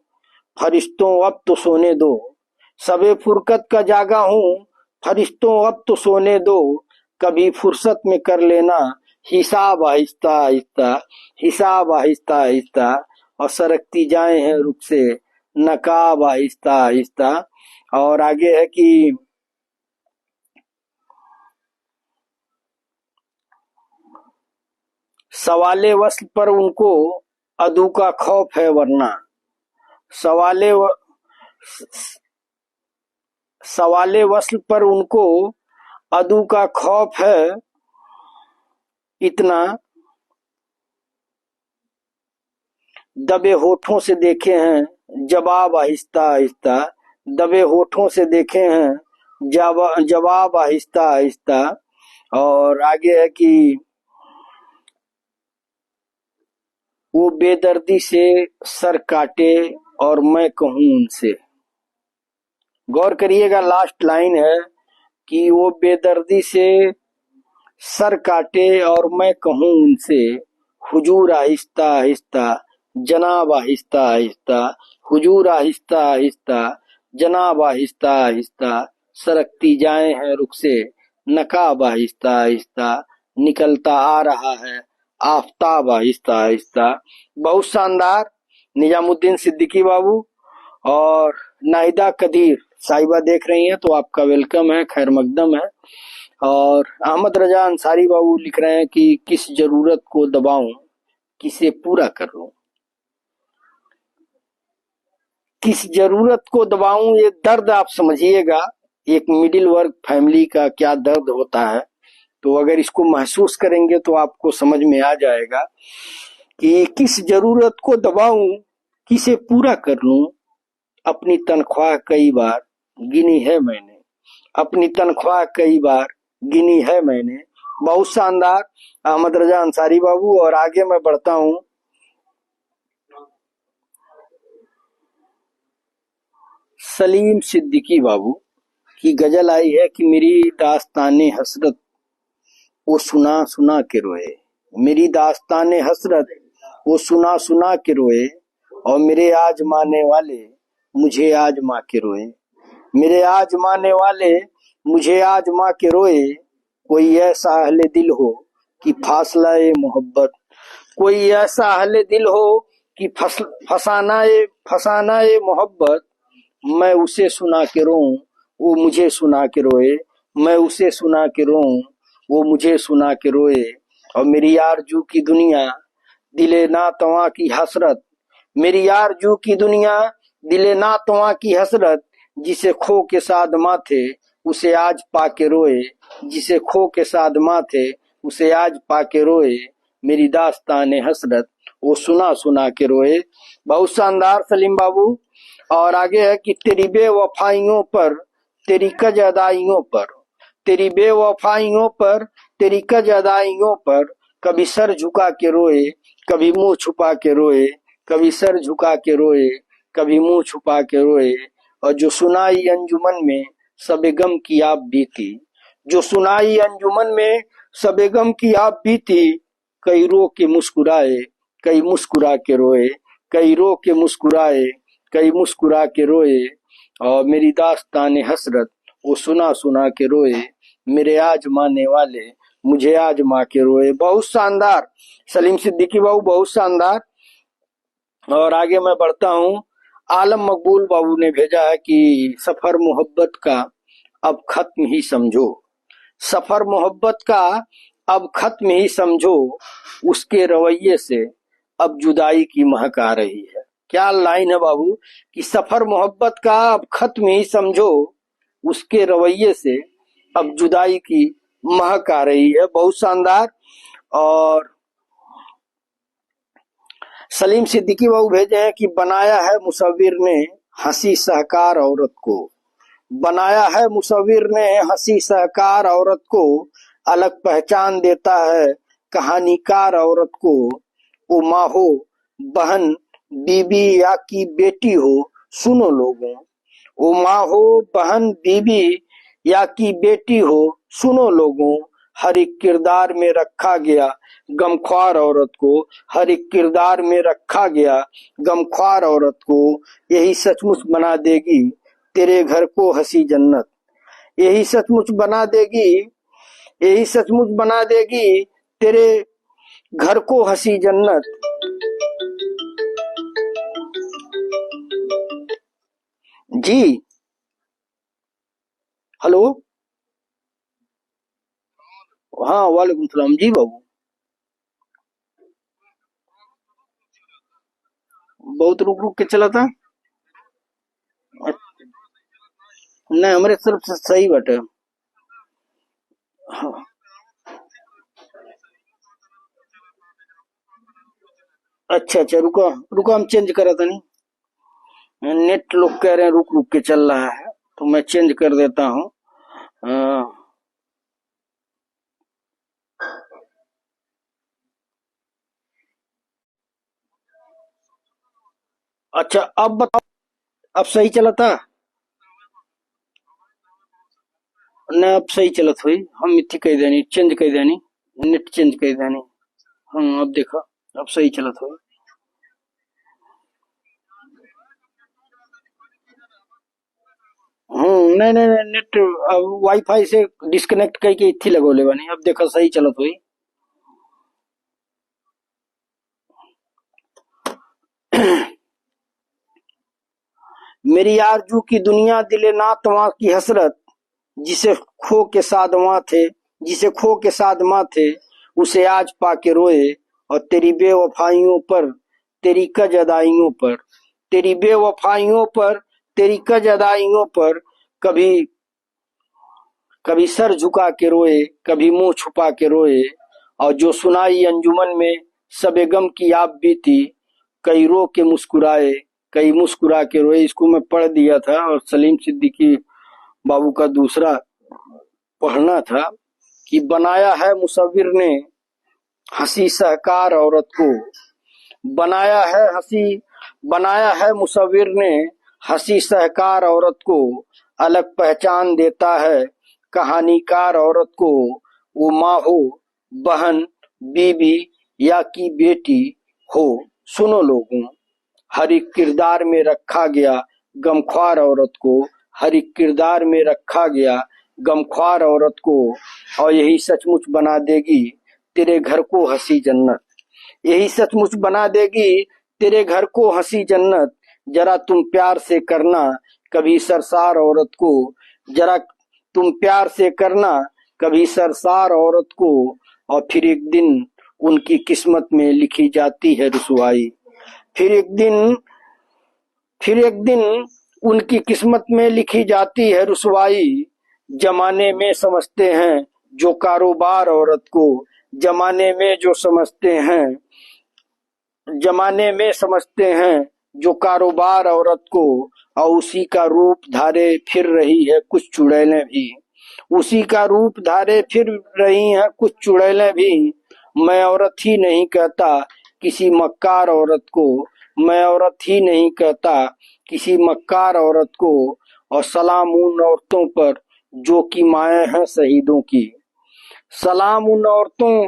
फरिश्तों अब तो सोने दो, सबे फुरकत का जागा हूँ फरिश्तों अब तो सोने दो, कभी फुर्सत में कर लेना हिसाब आहिस्ता आहिस्ता, हिसाब आहिस्ता आहिस्ता, और सरकती जाए हैं रुख से नकाब आहिस्ता आहिस्ता। और आगे है कि सवाले वस्ल पर उनको अदू का खौफ है वरना, सवाले वस्ल पर उनको अदू का खौफ है इतना, दबे होठों से देखे हैं जवाब आहिस्ता आहिस्ता, दबे होठों से देखे हैं जवाब आहिस्ता आहिस्ता। और आगे है कि वो बेदर्दी से सर काटे और मैं कहूँ उनसे, गौर करिएगा लास्ट लाइन है कि वो बेदर्दी से सर काटे और मैं कहूँ उनसे, हुजूर आहिस्ता आहिस्ता जनाब आहिस्ता आहिस्ता, हुजूर आहिस्ता आहिस्ता जनाब आहिस्ता आहिस्ता, सरकती जाए हैं रुख से नकाब आहिस्ता आहिस्ता, निकलता आ रहा है आफताब आहिस्ता आहिस्ता। बहुत शानदार। निजामुद्दीन सिद्दीकी बाबू और नाहिदा कदीर साहिबा देख रही हैं तो आपका वेलकम है, खैर मकदम है। और अहमद रजा अंसारी बाबू लिख रहे हैं कि किस जरूरत को दबाऊं किसे पूरा कर लूं, किस जरूरत को दबाऊं, ये दर्द आप समझिएगा एक मिडिल वर्ग फैमिली का क्या दर्द होता है। तो अगर इसको महसूस करेंगे तो आपको समझ में आ जाएगा कि किस जरूरत को दबाऊं किसे पूरा कर लूं, अपनी तनख्वाह कई बार गिनी है मैंने, अपनी तनख्वाह कई बार गिनी है मैंने। बहुत शानदार अहमद रजा अंसारी बाबू। और आगे मैं बढ़ता हूं। सलीम सिद्दीकी बाबू की गजल आई है कि मेरी दास्ताने हसरत वो सुना सुना के रोए, मेरी दास्ताने हसरत वो सुना सुना के रोए, और मेरे आजमाने वाले मुझे आजमा के रोए, मेरे आजमाने वाले मुझे आजमा के रोए, कोई ऐसा अहले दिल हो कि फासला ए मोहब्बत, कोई ऐसा अहले दिल हो कि फसाना ए मोहब्बत, मैं उसे सुना के रोऊं वो मुझे सुना के रोए, मैं उसे सुना के रोऊं वो मुझे सुना के रोए, और मेरी आरजू की दुनिया दिले ना तवा की हसरत, मेरी आरजू की दुनिया दिले ना तवा की हसरत, जिसे खो के सादमा थे उसे आज पाके रोए, जिसे खो के सादमा थे उसे आज पाके रोए, मेरी दास्ताने हसरत वो सुना सुना के रोए। बहुत शानदार सलीम बाबू। और आगे है कि तेरी बेवफाइयों पर तेरी कज अदाइयों पर, तेरी बेवफाइयों पर तेरी कज अदाइयों पर, कभी सर झुका के रोए कभी मुंह छुपा के रोए, कभी सर झुका के रोए कभी मुंह छुपा के रोए, और जो सुनाई अंजुमन में सबे गम की आप बीती, जो सुनाई अंजुमन में सबे गम की आप बीती, कई रो के मुस्कुराए कई मुस्कुरा के रोए, कई रो के मुस्कुराए कई मुस्कुरा के रोए, और मेरी दास्ताने हसरत वो सुना सुना के रोए, मेरे आजमाने वाले मुझे आजमा के रोए। बहुत शानदार सलीम सिद्दीकी बाबू, बहुत शानदार। और आगे मैं बढ़ता हूँ। आलम मकबूल बाबू ने भेजा है कि सफर मोहब्बत का अब खत्म ही समझो, सफर मोहब्बत का अब खत्म ही समझो, उसके रवैये से अब जुदाई की महक आ रही है। क्या लाइन है बाबू, कि सफर मोहब्बत का अब खत्म ही समझो, उसके रवैये से अब जुदाई की महक आ रही है। बहुत शानदार। और सलीम सिद्दीकी बाबू भेजे हैं कि बनाया है मुसव्विर ने हंसी सहकार औरत को, बनाया है मुसव्विर ने हंसी सहकार औरत को, अलग पहचान देता है कहानीकार औरत को। वो माँ हो, बहन, बीबी या की बेटी हो, सुनो लोगों। वो माँ हो, बहन, बीबी या की बेटी हो, सुनो लोगों। हर एक किरदार में रखा गया गमख्वार औरत को, हर एक किरदार में रखा गया गमख्वार औरत को। यही सचमुच बना देगी तेरे घर को हंसी जन्नत, यही सचमुच बना देगी, यही सचमुच बना देगी तेरे घर को हंसी जन्नत। जी हेलो। हाँ वालेकुम सलाम जी बाबू। बहुत रुक रुक के चला था। नहीं हमारे तरफ से सही बटे। हाँ, अच्छा अच्छा, रुको रुको, हम चेंज करा था नहीं, नेट लोग कह रहे हैं रुक रुक के चल रहा है, तो मैं चेंज कर देता हूँ। अच्छा अब बताओ, अब सही चला था ना? अब सही चलत हुई, हम इतनी कह देनी चेंज कह देनी, नेट चेंज कह देनी। हाँ अब देखो, अब सही चलत हुई। नहीं नहीं नहीं, नेट अब वाईफाई से डिस्कनेक्ट करके इतनी लगोले बनी, अब देखो सही चलत हुई। मेरी आरजू की दुनिया दिले नातवा की हसरत, जिसे खो के साधवा थे, जिसे खो के साधमा थे, उसे आज पाके रोए। और तेरी बेवफाइयों पर, तेरी कज अदाइयों पर, तेरी बेवफाइयों पर, तेरी कज अदाइयों पर, कभी कभी सर झुका के रोए, कभी मुंह छुपा के रोए। और जो सुनाई अंजुमन में सबे गम की आप बीती, कई रो के मुस्कुराए, कई मुस्कुरा के रोए। इसको मैं पढ़ दिया था, और सलीम सिद्दीकी बाबू का दूसरा पढ़ना था कि बनाया है मुसव्विर ने हंसी सहकार औरत को, बनाया है हंसी, बनाया है मुसव्विर ने हंसी सहकार औरत को, अलग पहचान देता है कहानीकार औरत को। वो माँ हो, बहन, बीबी या की बेटी हो, सुनो लोगों। हर एक किरदार में रखा गया गमख्वार औरत को, हर एक किरदार में रखा गया गमख्वार औरत को। और यही सचमुच बना देगी तेरे घर को हंसी जन्नत, यही सचमुच बना देगी तेरे घर को हंसी जन्नत। जरा तुम प्यार से करना कभी सरसार औरत को, जरा तुम प्यार से करना कभी सरसार औरत को। और फिर एक दिन उनकी किस्मत में लिखी जाती है रुसवाई, फिर एक दिन, फिर एक दिन उनकी किस्मत में लिखी जाती है रुसवाई। जमाने में समझते हैं जो कारोबार औरत को, जमाने में जो समझते हैं, जमाने में समझते हैं जो कारोबार औरत को। और उसी का रूप धारे फिर रही है कुछ चुड़ैलें भी, उसी का रूप धारे फिर रही हैं कुछ चुड़ैलें भी। मैं औरत ही नहीं कहता किसी मक्कार औरत को, मैं औरत ही नहीं कहता किसी मक्कार औरत को। और सलाम उन औरतों पर जो कि माएँ हैं शहीदों की, सलाम उन औरतों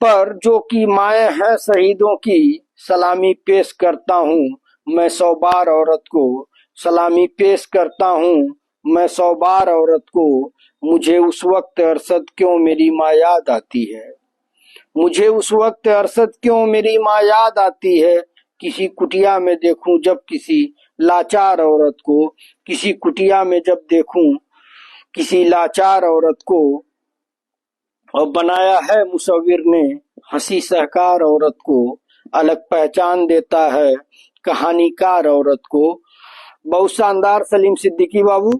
पर जो कि माएँ हैं शहीदों की। सलामी पेश करता हूँ मैं 100 बार औरत को, सलामी पेश करता हूँ मैं 100 बार औरत को। मुझे उस वक्त अरसद क्यों मेरी माँ याद आती है, मुझे उस वक्त अरसद क्यों मेरी माँ याद आती है, किसी कुटिया में देखूं जब किसी लाचार औरत को, किसी कुटिया में जब देखूं किसी लाचार औरत को, और बनाया है मुसव्विर ने हंसी सहकार औरत को, अलग पहचान देता है कहानीकार औरत को। बहुत शानदार सलीम सिद्दीकी बाबू।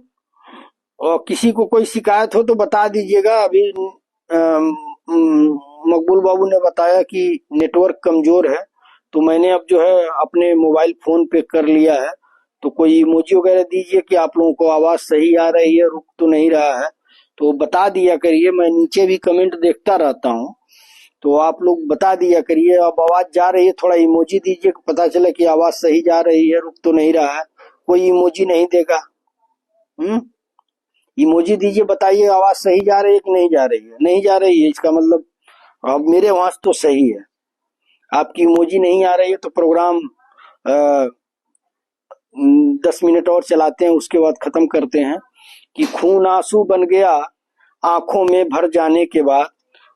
और किसी को कोई शिकायत हो तो बता दीजिएगा। अभी मकबूल बाबू ने बताया कि नेटवर्क कमजोर है, तो मैंने अब जो है अपने मोबाइल फोन पे कर लिया है। तो कोई इमोजी वगैरह दीजिए कि आप लोगों को आवाज सही आ रही है, रुक तो नहीं रहा है, तो बता दिया करिए। मैं नीचे भी कमेंट देखता रहता हूँ, तो आप लोग बता दिया करिए। अब आवाज जा रही है, थोड़ा इमोजी दीजिए, पता चले कि आवाज सही जा रही है, रुक तो नहीं रहा है। कोई इमोजी नहीं देगा। इमोजी दीजिए, बताइए आवाज सही जा रही है कि नहीं जा रही है। नहीं जा रही है, इसका मतलब अब मेरे वहां तो सही है। आपकी इमोजी नहीं आ रही है तो प्रोग्राम 10 मिनट और चलाते हैं, उसके बाद खत्म करते हैं। कि खून आंसू बन गया आंखों में भर जाने के बाद,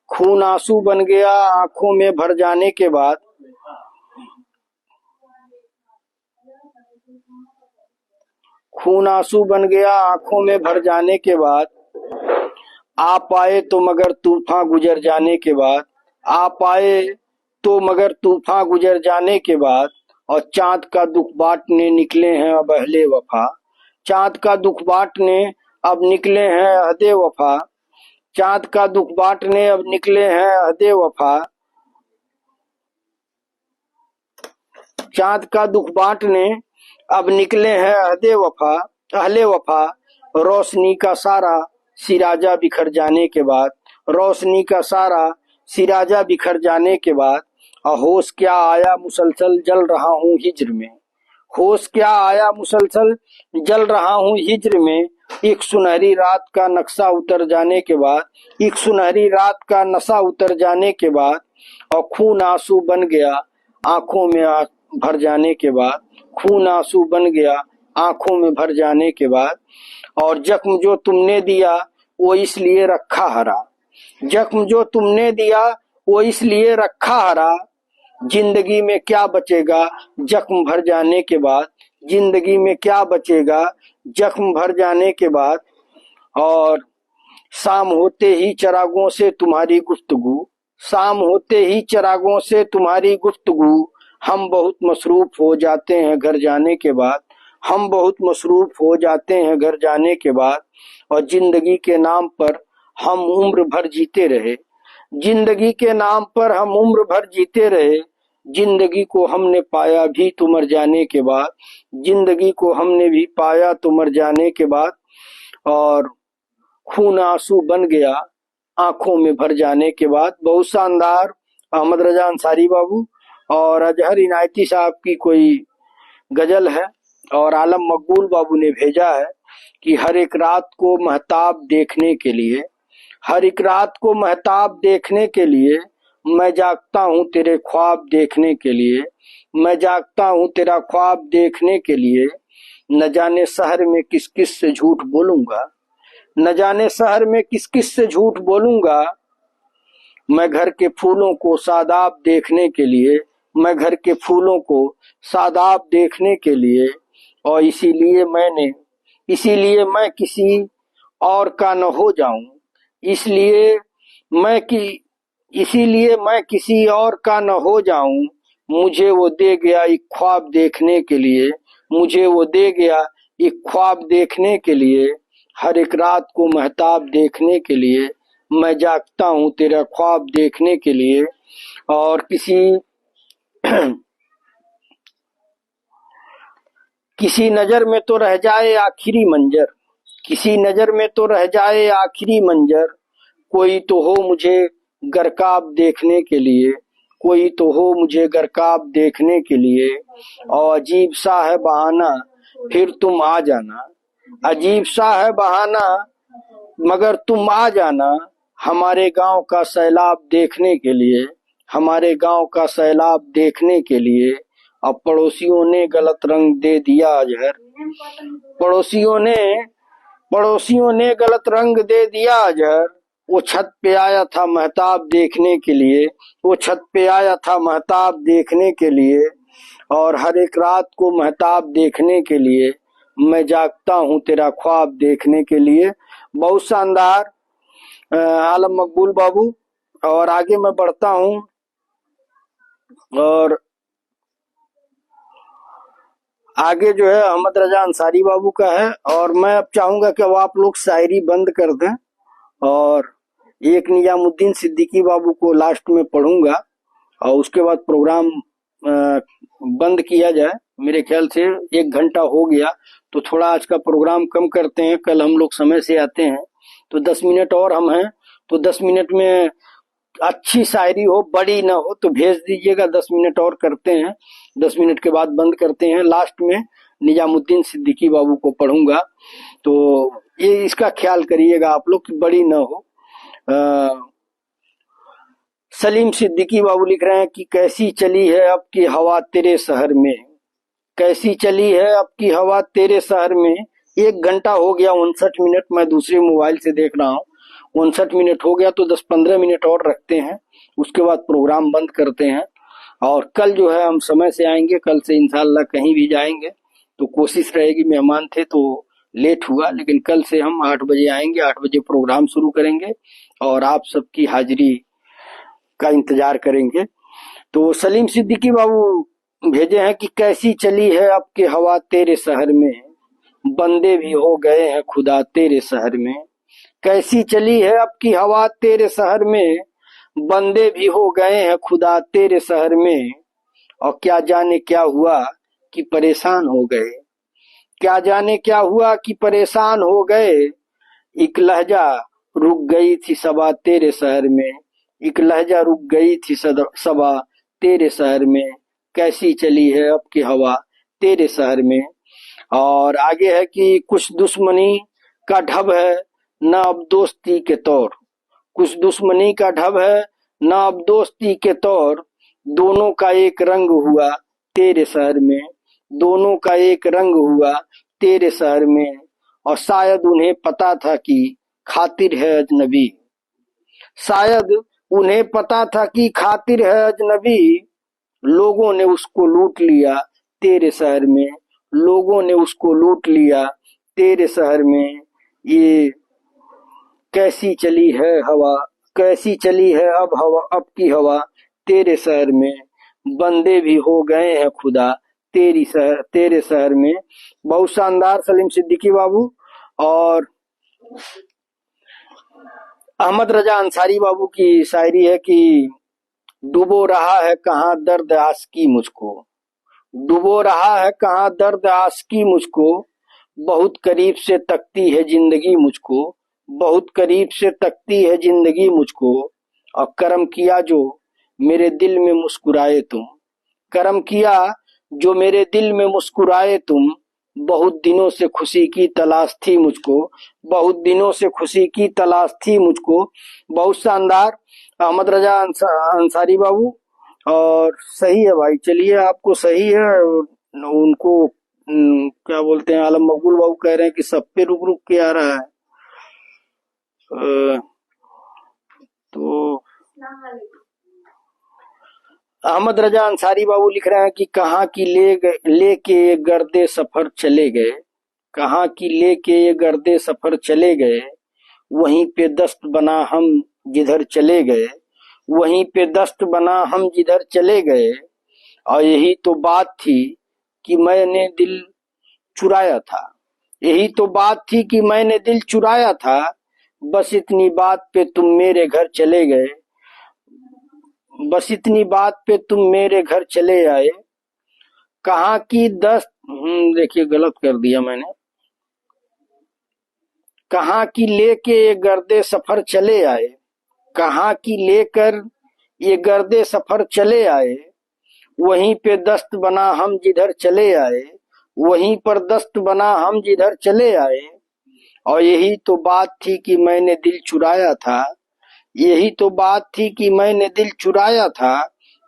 खून आंसू बन गया आंखों में भर जाने के बाद, खून आंसू बन गया आंखों में भर जाने के बाद, आप आए तो मगर तूफान गुजर जाने के बाद, आप आए तो मगर तूफान गुजर जाने के बाद, और चांद का दुख बांटने निकले हैं अब अहले वफा, चांद का दुख बांटने अब निकले हैं अहदे वफा, चांद का दुख बांटने अब निकले हैं अहदे वफा, चांद का दुख बांटने अब निकले हैं अहदे वफा, अहले वफा। रोशनी का सारा सिराजा बिखर जाने के बाद, रोशनी का सारा सिराजा बिखर जाने के बाद, और होश क्या आया मुसलसल जल रहा हूँ हिज्र में, होश क्या आया मुसलसल जल रहा हूँ हिज्र में, एक सुनहरी रात का नक्शा उतर जाने के बाद, एक सुनहरी रात का नशा उतर जाने के बाद, और खून आंसू बन गया आंखों में भर जाने के बाद, खून आंसू बन गया आंखों में भर जाने के बाद, और जख्म जो तुमने दिया वो इसलिए रखा हरा, जख्म जो तुमने दिया वो इसलिए रखा हरा, जिंदगी में क्या बचेगा जख्म भर जाने के बाद, जिंदगी में क्या बचेगा जख्म भर जाने के बाद। और शाम होते ही चिरागों से तुम्हारी गुफ्तगू, शाम होते ही चिरागों से तुम्हारी गुफ्तगू, हम बहुत मसरूफ हो जाते हैं घर जाने के बाद, हम बहुत मसरूफ हो जाते हैं घर जाने के बाद। और जिंदगी के नाम पर हम उम्र भर जीते रहे, जिंदगी के नाम पर हम उम्र भर जीते रहे, जिंदगी को हमने पाया भी तो मर जाने के बाद, जिंदगी को हमने भी पाया तो मर जाने के बाद। और खून आंसू बन गया आंखों में भर जाने के बाद। बहुत शानदार अहमद रजा अंसारी बाबू और अजहर इनायती साहब की कोई गजल है, और आलम मकबूल बाबू ने भेजा है कि हर एक रात को महताब देखने के लिए, हर एक रात को महताब देखने के लिए, मैं जागता हूँ तेरे ख्वाब देखने के लिए, मैं जागता हूँ तेरा ख्वाब देखने के लिए। न जाने शहर में किस किस से झूठ बोलूंगा, न जाने शहर में किस किस से झूठ बोलूंगा, मैं घर के फूलों को सादाब देखने के लिए, मैं घर के फूलों को सादाब देखने के लिए। और इसीलिए मैं किसी और का न हो जाऊं, इसीलिए मैं किसी और का न हो जाऊं, मुझे वो दे गया एक ख्वाब देखने के लिए, मुझे वो दे गया एक ख्वाब देखने के लिए, हर एक रात को महताब देखने के लिए, मैं जागता हूँ तेरा ख्वाब देखने के लिए। और किसी नजर में तो रह जाए आखिरी मंजर, किसी नजर में तो रह जाए आखिरी मंजर, कोई तो हो मुझे गरकाब देखने के लिए, कोई तो हो मुझे गरकाब देखने के लिए। और अजीब सा है बहाना फिर तुम आ जाना, अजीब सा है बहाना मगर तुम आ जाना, हमारे गांव का सैलाब देखने के लिए, हमारे गांव का सैलाब देखने के लिए। अब पड़ोसियों ने गलत रंग दे दिया अजहर, पड़ोसियों ने गलत रंग दे दिया अजहर, वो छत पे आया था महताब देखने के लिए, वो छत पे आया था महताब देखने के लिए। और हर एक रात को महताब देखने के लिए मैं जागता हूँ तेरा ख्वाब देखने के लिए। बहुत शानदार आलम मकबूल बाबू। और आगे मैं बढ़ता हूँ और आगे जो है अहमद रजा अंसारी बाबू का है। और मैं अब चाहूंगा कि अब आप लोग शायरी बंद कर दें और एक निजामुद्दीन सिद्दीकी बाबू को लास्ट में पढ़ूंगा और उसके बाद प्रोग्राम बंद किया जाए। मेरे ख्याल से 1 घंटा हो गया, तो थोड़ा आज का प्रोग्राम कम करते हैं। कल हम लोग समय से आते हैं, तो 10 मिनट और हम हैं, तो 10 मिनट में अच्छी शायरी हो, बड़ी ना हो तो भेज दीजिएगा। 10 मिनट और करते हैं, 10 मिनट के बाद बंद करते हैं। लास्ट में निजामुद्दीन सिद्दीकी बाबू को पढ़ूंगा, तो ये इसका ख्याल करिएगा आप लोग कि बड़ी ना हो। सलीम सिद्दीकी बाबू लिख रहे हैं कि कैसी चली है अब की हवा तेरे शहर में, कैसी चली है अब की हवा तेरे शहर में। 1 घंटा हो गया 59 मिनट, मैं दूसरे मोबाइल से देख रहा हूँ। 59 मिनट हो गया, तो 10-15 मिनट और रखते हैं, उसके बाद प्रोग्राम बंद करते हैं। और कल जो है हम समय से आएंगे, कल से इंशाल्लाह कहीं भी जाएंगे तो कोशिश रहेगी, मेहमान थे तो लेट हुआ, लेकिन कल से हम 8 बजे आएंगे, 8 बजे प्रोग्राम शुरू करेंगे और आप सबकी हाजिरी का इंतजार करेंगे। तो सलीम सिद्दीकी बाबू भेजे हैं कि कैसी चली है अब की हवा तेरे शहर में, बंदे भी हो गए हैं खुदा तेरे शहर में। कैसी चली है अब की हवा तेरे शहर में, बंदे भी हो गए हैं खुदा तेरे शहर में। और क्या जाने क्या हुआ कि परेशान हो गए, क्या जाने क्या हुआ कि परेशान हो गए। एक लहजा रुक गई थी सबा तेरे शहर में, एक लहजा रुक गई थी सबा तेरे शहर में। कैसी चली है अब की हवा तेरे शहर में। और आगे है कि कुछ दुश्मनी का ढब है न अब दोस्ती के तौर, कुछ दुश्मनी का ढब है न अब दोस्ती के तौर। दोनों का एक रंग हुआ तेरे शहर में, दोनों का एक रंग हुआ तेरे शहर में। और शायद उन्हें पता था कि खातिर है अजनबी, शायद उन्हें पता था कि खातिर है अजनबी। लोगों ने उसको लूट लिया तेरे शहर में, लोगों ने उसको लूट लिया तेरे शहर में। ये कैसी चली है हवा, कैसी चली है अब हवा, अब की हवा तेरे शहर में। बंदे भी हो गए हैं खुदा तेरे शहर में। बहुत शानदार सलीम सिद्दीकी बाबू। और अहमद रजा अंसारी बाबू की शायरी है कि डुबो रहा है कहाँ दर्द आशिकी मुझको, डुबो रहा है कहाँ दर्द आशिकी मुझको। बहुत करीब से तकती है जिंदगी मुझको, बहुत करीब से तकती है जिंदगी मुझको। और करम किया जो मेरे दिल में मुस्कुराए तुम, करम किया जो मेरे दिल में मुस्कुराए तुम। बहुत दिनों से खुशी की तलाश थी मुझको, बहुत दिनों से खुशी की तलाश थी मुझको। बहुत शानदार अहमद रजा अंसारी बाबू। और सही है भाई, चलिए आपको सही है। उनको क्या बोलते हैं, आलम मकबूल बाबू कह रहे हैं कि सब पे रुक रुक के आ रहा है। तो अहमद रजा अंसारी बाबू लिख रहे हैं कि कहाँ की लेके ये गर्दे सफर चले गए, कहाँ की लेके ये गर्दे सफर चले गए। वहीं पे दस्त बना हम जिधर चले गए, वहीं पे दस्त बना हम जिधर चले गए। और यही तो बात थी कि मैंने दिल चुराया था, यही तो बात थी कि मैंने दिल चुराया था। बस इतनी बात पे तुम मेरे घर चले गए, बस इतनी बात पे तुम मेरे घर चले आए। कहाँ की दस्त, देखिए गलत कर दिया मैंने, कहाँ की लेके ये गर्दे सफर चले आए, कहाँ की लेकर ये गर्दे सफर चले आए। वहीं पे दस्त बना हम जिधर चले आए, वहीं पर दस्त बना हम जिधर चले आए। और यही तो बात थी कि मैंने दिल चुराया था, यही तो बात थी कि मैंने दिल चुराया था।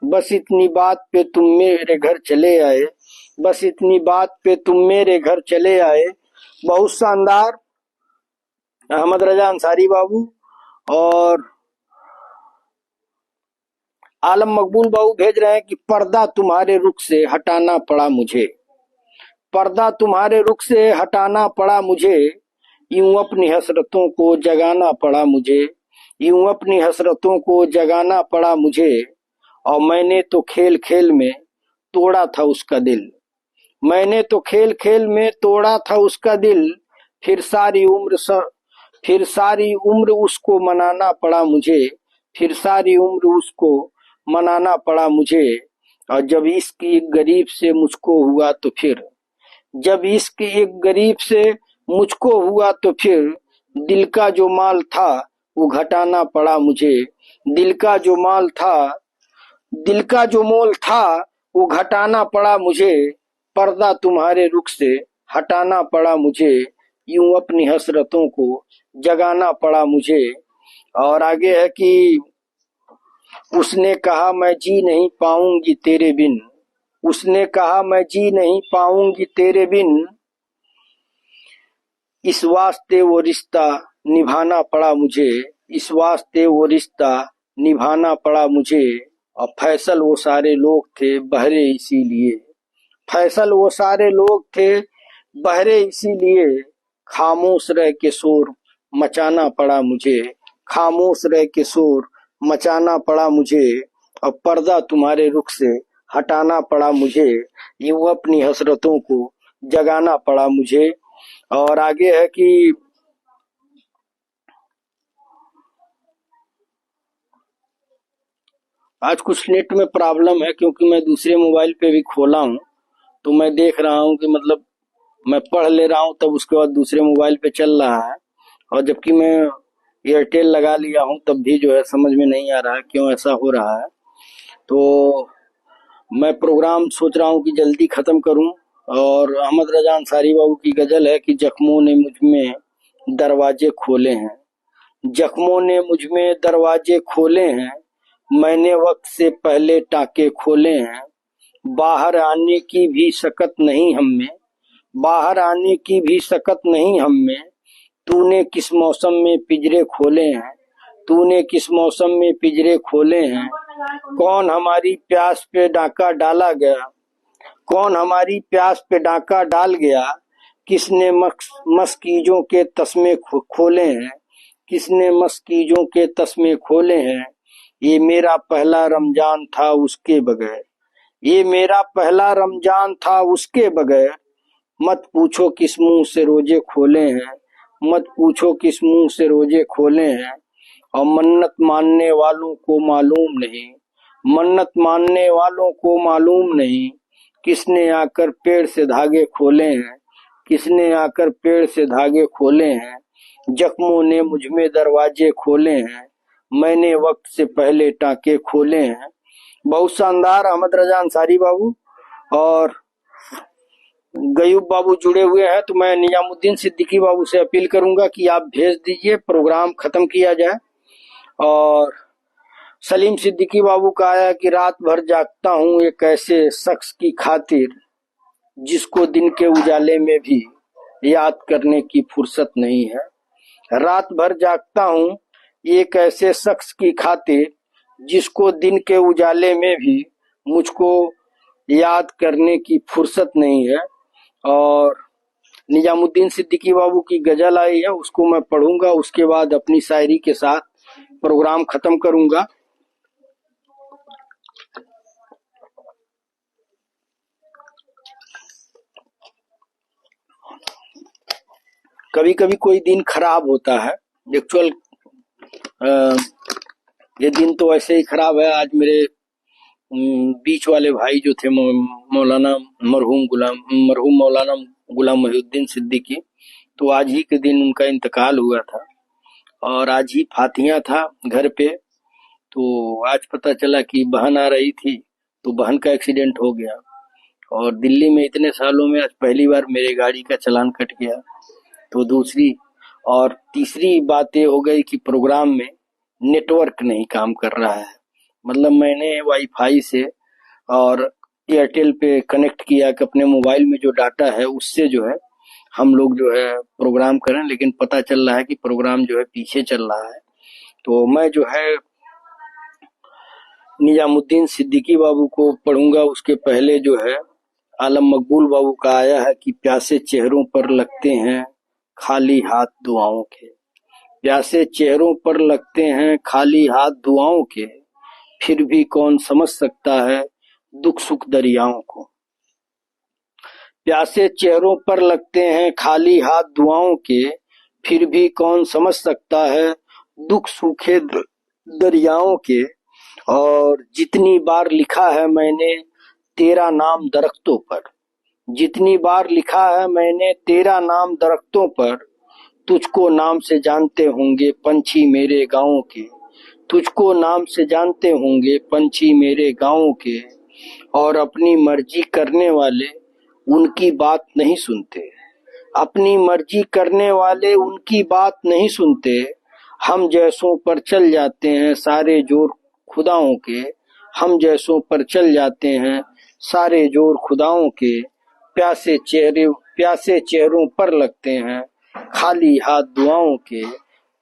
बस इतनी बात पे तुम मेरे घर चले आए, बस इतनी बात पे तुम मेरे घर चले आए। बहुत शानदार अहमद रजा अंसारी बाबू। और आलम मकबूल बाबू भेज रहे हैं कि पर्दा तुम्हारे रुख से हटाना पड़ा मुझे, पर्दा तुम्हारे रुख से हटाना पड़ा मुझे, यूं अपनी हसरतों को जगाना पड़ा मुझे, यूं अपनी हसरतों को जगाना पड़ा मुझे। और मैंने तो खेल खेल में तोड़ा था उसका दिल, मैंने तो खेल खेल में तोड़ा था उसका दिल, फिर सारी उम्र फिर सारी उम्र उसको मनाना पड़ा मुझे, फिर सारी उम्र उसको मनाना पड़ा मुझे। और जब इश्क एक गरीब से मुझको हुआ तो फिर, जब इश्क एक गरीब से मुझको हुआ तो फिर, दिल का जो माल था वो घटाना पड़ा मुझे, दिल का जो माल था, दिल का जो मोल था वो घटाना पड़ा मुझे। पर्दा तुम्हारे रुख से हटाना पड़ा मुझे, यूं अपनी हसरतों को जगाना पड़ा मुझे। और आगे है कि उसने कहा मैं जी नहीं पाऊंगी तेरे बिन, उसने कहा मैं जी नहीं पाऊंगी तेरे बिन, इस वास्ते वो रिश्ता निभाना पड़ा मुझे, इस वास्ते वो रिश्ता निभाना पड़ा मुझे। और फैसल वो सारे लोग थे बहरे इसीलिए, फैसल वो सारे लोग थे बहरे इसीलिए, खामोश रह के शोर मचाना पड़ा मुझे, खामोश रह के शोर मचाना पड़ा मुझे। और पर्दा तुम्हारे रुख से हटाना पड़ा मुझे, यूं अपनी हसरतों को जगाना पड़ा मुझे। और आगे है कि आज कुछ नेट में प्रॉब्लम है क्योंकि मैं दूसरे मोबाइल पे भी खोला हूँ, तो मैं देख रहा हूँ कि मतलब मैं पढ़ ले रहा हूँ तब उसके बाद दूसरे मोबाइल पे चल रहा है, और जबकि मैं एयरटेल लगा लिया हूँ तब भी जो है समझ में नहीं आ रहा है क्यों ऐसा हो रहा है। तो मैं प्रोग्राम सोच रहा हूँ कि जल्दी खत्म करूँ। और अहमद रजा अंसारी बाबू की गजल है कि जख्मों ने मुझ में दरवाजे खोले हैं, जख्मों ने मुझ में दरवाजे खोले हैं, मैंने वक्त से पहले टाके खोले हैं, बाहर आने की भी सकत नहीं हम में, बाहर आने की भी सकत नहीं हम में, तूने किस मौसम में पिंजरे खोले हैं, तूने किस मौसम में पिंजरे खोले हैं, कौन हमारी प्यास पे डाका डाला गया, कौन हमारी प्यास पे डाका डाल गया, किसने मस्कीजों के तस्मे खोले हैं, किसने मस्कीजों के तस्मे खोले हैं, ये मेरा पहला रमजान था उसके बगैर, ये मेरा पहला रमजान था उसके बगैर, मत पूछो किस मुंह से रोजे खोले हैं, मत पूछो किस मुंह से रोजे खोले हैं। और मन्नत मानने वालों को मालूम नहीं, मन्नत मानने वालों को मालूम नहीं, किसने आकर पेड़ से धागे खोले हैं, किसने आकर पेड़ से धागे खोले हैं, जख्मों ने मुझ में दरवाजे खोले हैं, मैंने वक्त से पहले टाके खोले हैं। बहुत शानदार अहमद रजा अंसारी बाबू और गयूब बाबू जुड़े हुए हैं, तो मैं निजामुद्दीन सिद्दीकी बाबू से अपील करूंगा कि आप भेज दीजिए, प्रोग्राम खत्म किया जाए। और सलीम सिद्दीकी बाबू का आया कि रात भर जागता हूँ एक ऐसे शख्स की खातिर, जिसको दिन के उजाले में भी याद करने की फुर्सत नहीं है, रात भर जागता हूँ एक ऐसे शख्स की खातिर, जिसको दिन के उजाले में भी मुझको याद करने की फुर्सत नहीं है। और निजामुद्दीन सिद्दीकी बाबू की गजल आई है, उसको मैं पढ़ूंगा, उसके बाद अपनी शायरी के साथ प्रोग्राम खत्म करूंगा। कभी कभी कोई दिन खराब होता है, एक्चुअल ये दिन तो ऐसे ही खराब है। आज मेरे बीच वाले भाई जो थे मौलाना मरहूम मौलाना गुलाम मोहिउद्दीन सिद्दीकी, तो आज ही के दिन उनका इंतकाल हुआ था और आज ही फातिया था घर पे। तो आज पता चला कि बहन आ रही थी तो बहन का एक्सीडेंट हो गया, और दिल्ली में इतने सालों में आज पहली बार मेरे गाड़ी का चालान कट गया। तो दूसरी और तीसरी बात ये हो गई कि प्रोग्राम में नेटवर्क नहीं काम कर रहा है, मतलब मैंने वाईफाई से और एयरटेल पे कनेक्ट किया कि अपने मोबाइल में जो डाटा है उससे जो है हम लोग जो है प्रोग्राम करें, लेकिन पता चल रहा है कि प्रोग्राम जो है पीछे चल रहा है। तो मैं जो है निजामुद्दीन सिद्दीकी बाबू को पढ़ूंगा। उसके पहले जो है आलम मकबूल बाबू का आया है कि प्यासे चेहरों पर लगते हैं खाली हाथ दुआओं के। प्यासे चेहरों पर लगते हैं खाली हाथ दुआओं के, फिर भी कौन समझ सकता है दुख सुख दरियाओं को। प्यासे चेहरों पर लगते हैं खाली हाथ दुआओं के, फिर भी कौन समझ सकता है दुख सूखे दरियाओं के। और जितनी बार लिखा है मैंने तेरा नाम दरख्तों पर, जितनी बार लिखा है मैंने तेरा नाम दरख्तों पर, तुझको नाम से जानते होंगे पंछी मेरे गाँव के। तुझको नाम से जानते होंगे पंछी मेरे गाँव के। और अपनी मर्जी करने वाले उनकी बात नहीं सुनते, अपनी मर्जी करने वाले उनकी बात नहीं सुनते। हम जैसों पर चल जाते हैं सारे जोर खुदाओं के, हम जैसों पर चल जाते हैं सारे जोर खुदाओं के। प्यासे चेहरों पर लगते हैं खाली हाथ दुआओं के,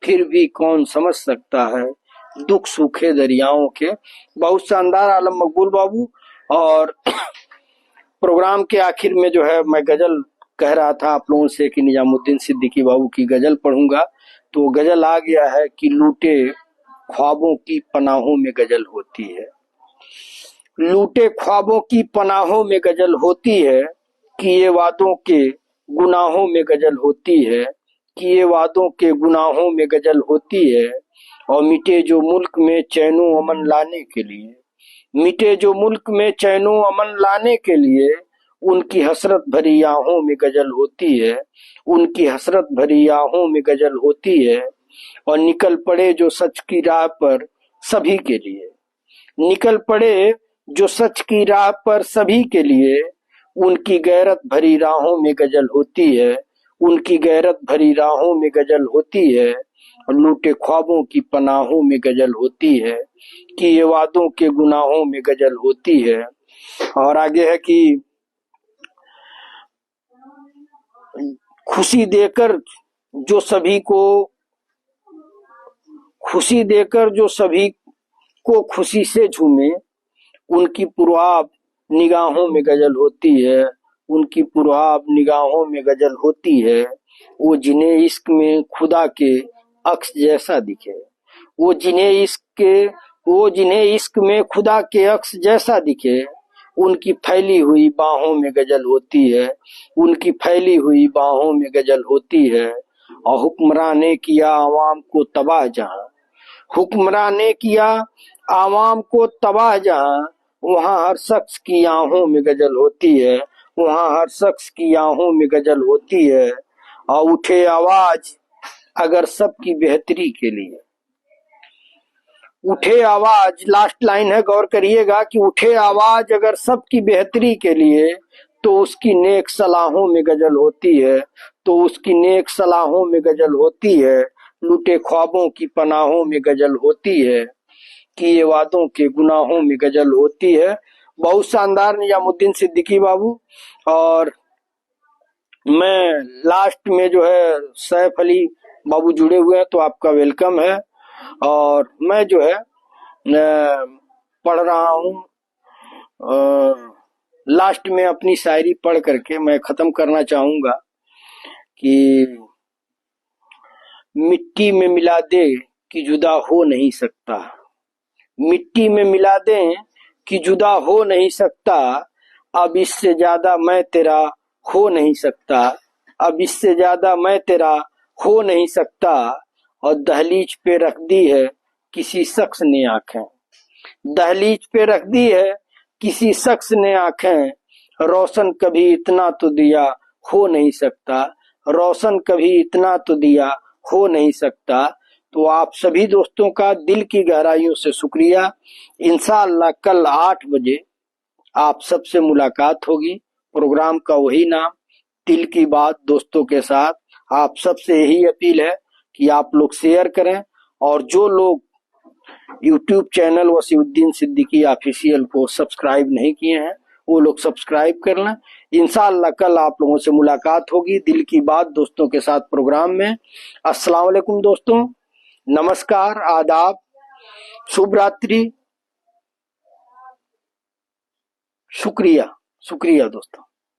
फिर भी कौन समझ सकता है दुख सूखे दरियाओं के। बहुत शानदार आलम मकबूल बाबू। और प्रोग्राम के आखिर में जो है मैं गजल कह रहा था आप लोगों से कि निजामुद्दीन सिद्दीकी बाबू की गजल पढ़ूंगा, तो गजल आ गया है कि लूटे ख्वाबों की पनाहों में गजल होती है। लूटे ख्वाबों की पनाहों में गजल होती है, किए वादों के गुनाहों में गजल होती है, किए वादों के गुनाहों में गजल होती है। और मिटे जो मुल्क में चैनो अमन लाने के लिए, मिटे जो मुल्क में चैनो अमन लाने के लिए, उनकी हसरत भरी आहों में गजल होती है, उनकी हसरत भरी आहों में गजल होती है। और निकल पड़े जो सच की राह पर सभी के लिए, निकल पड़े जो सच की राह पर सभी के लिए, उनकी गैरत भरी राहों में गजल होती है, उनकी गैरत भरी राहों में गजल होती है। और लूटे ख्वाबों की पनाहों में गजल होती है, कि ये वादों के गुनाहों में गजल होती है। और आगे है कि खुशी देकर जो सभी को, खुशी देकर जो सभी को खुशी से झूमे, उनकी पुरआब निगाहों में गजल होती है, उनकी पुरआब निगाहों में गजल होती है। वो जिन्हें इश्क में खुदा के अक्स जैसा दिखे, वो जिन्हें इश्क में खुदा के अक्स जैसा दिखे, उनकी फैली हुई बाहों में गजल होती है, उनकी फैली हुई बाहों में गजल होती है। और हुक्मरान ने किया आवाम को तबाह जहां, हुक्मरान ने किया आवाम को तबाह जहां, वहां हर शख्स की आहों में गजल होती है, वहां हर शख्स की आहों में गजल होती है। और उठे आवाज अगर सबकी बेहतरी के लिए, उठे आवाज, लास्ट लाइन है गौर करिएगा कि उठे आवाज अगर सबकी बेहतरी के लिए, तो उसकी नेक सलाहों में गजल होती है, तो उसकी नेक सलाहों में गजल होती है। लूटे ख्वाबों की पनाहों में गजल होती है, कि ये वादों के गुनाहों में गजल होती है। बहुत शानदार निजामुद्दीन सिद्दीकी बाबू। और मैं लास्ट में जो है सैफ अली बाबू जुड़े हुए हैं, तो आपका वेलकम है। और मैं जो है पढ़ रहा हूँ, लास्ट में अपनी शायरी पढ़ करके मैं खत्म करना चाहूंगा कि मिट्टी में मिला दे कि जुदा हो नहीं सकता, मिट्टी में मिला दे कि जुदा हो नहीं सकता, अब इससे ज्यादा मैं तेरा हो नहीं सकता, अब इससे ज्यादा मैं तेरा हो नहीं सकता। और दहलीज पे रख दी है किसी शख्स ने आंखें, दहलीज पे रख दी है किसी शख्स ने आंखें, रोशन कभी इतना तो दिया हो नहीं सकता, रोशन कभी इतना तो दिया हो नहीं सकता। तो आप सभी दोस्तों का दिल की गहराइयों से शुक्रिया। इंशाअल्लाह कल 8 बजे आप सबसे मुलाकात होगी। प्रोग्राम का वही नाम दिल की बात दोस्तों के साथ। आप सबसे यही अपील है कि आप लोग शेयर करें, और जो लोग YouTube channel Wasiuddin Siddiqui official को सब्सक्राइब नहीं किए हैं, वो लोग सब्सक्राइब कर लें। इंशाअल्लाह कल आप लोगों से मुलाकात होगी दिल की बात दोस्तों के साथ प्रोग्राम में। अस्सलाम वालेकुम दोस्तों, नमस्कार, आदाब, शुभ रात्रि। शुक्रिया शुक्रिया दोस्तों।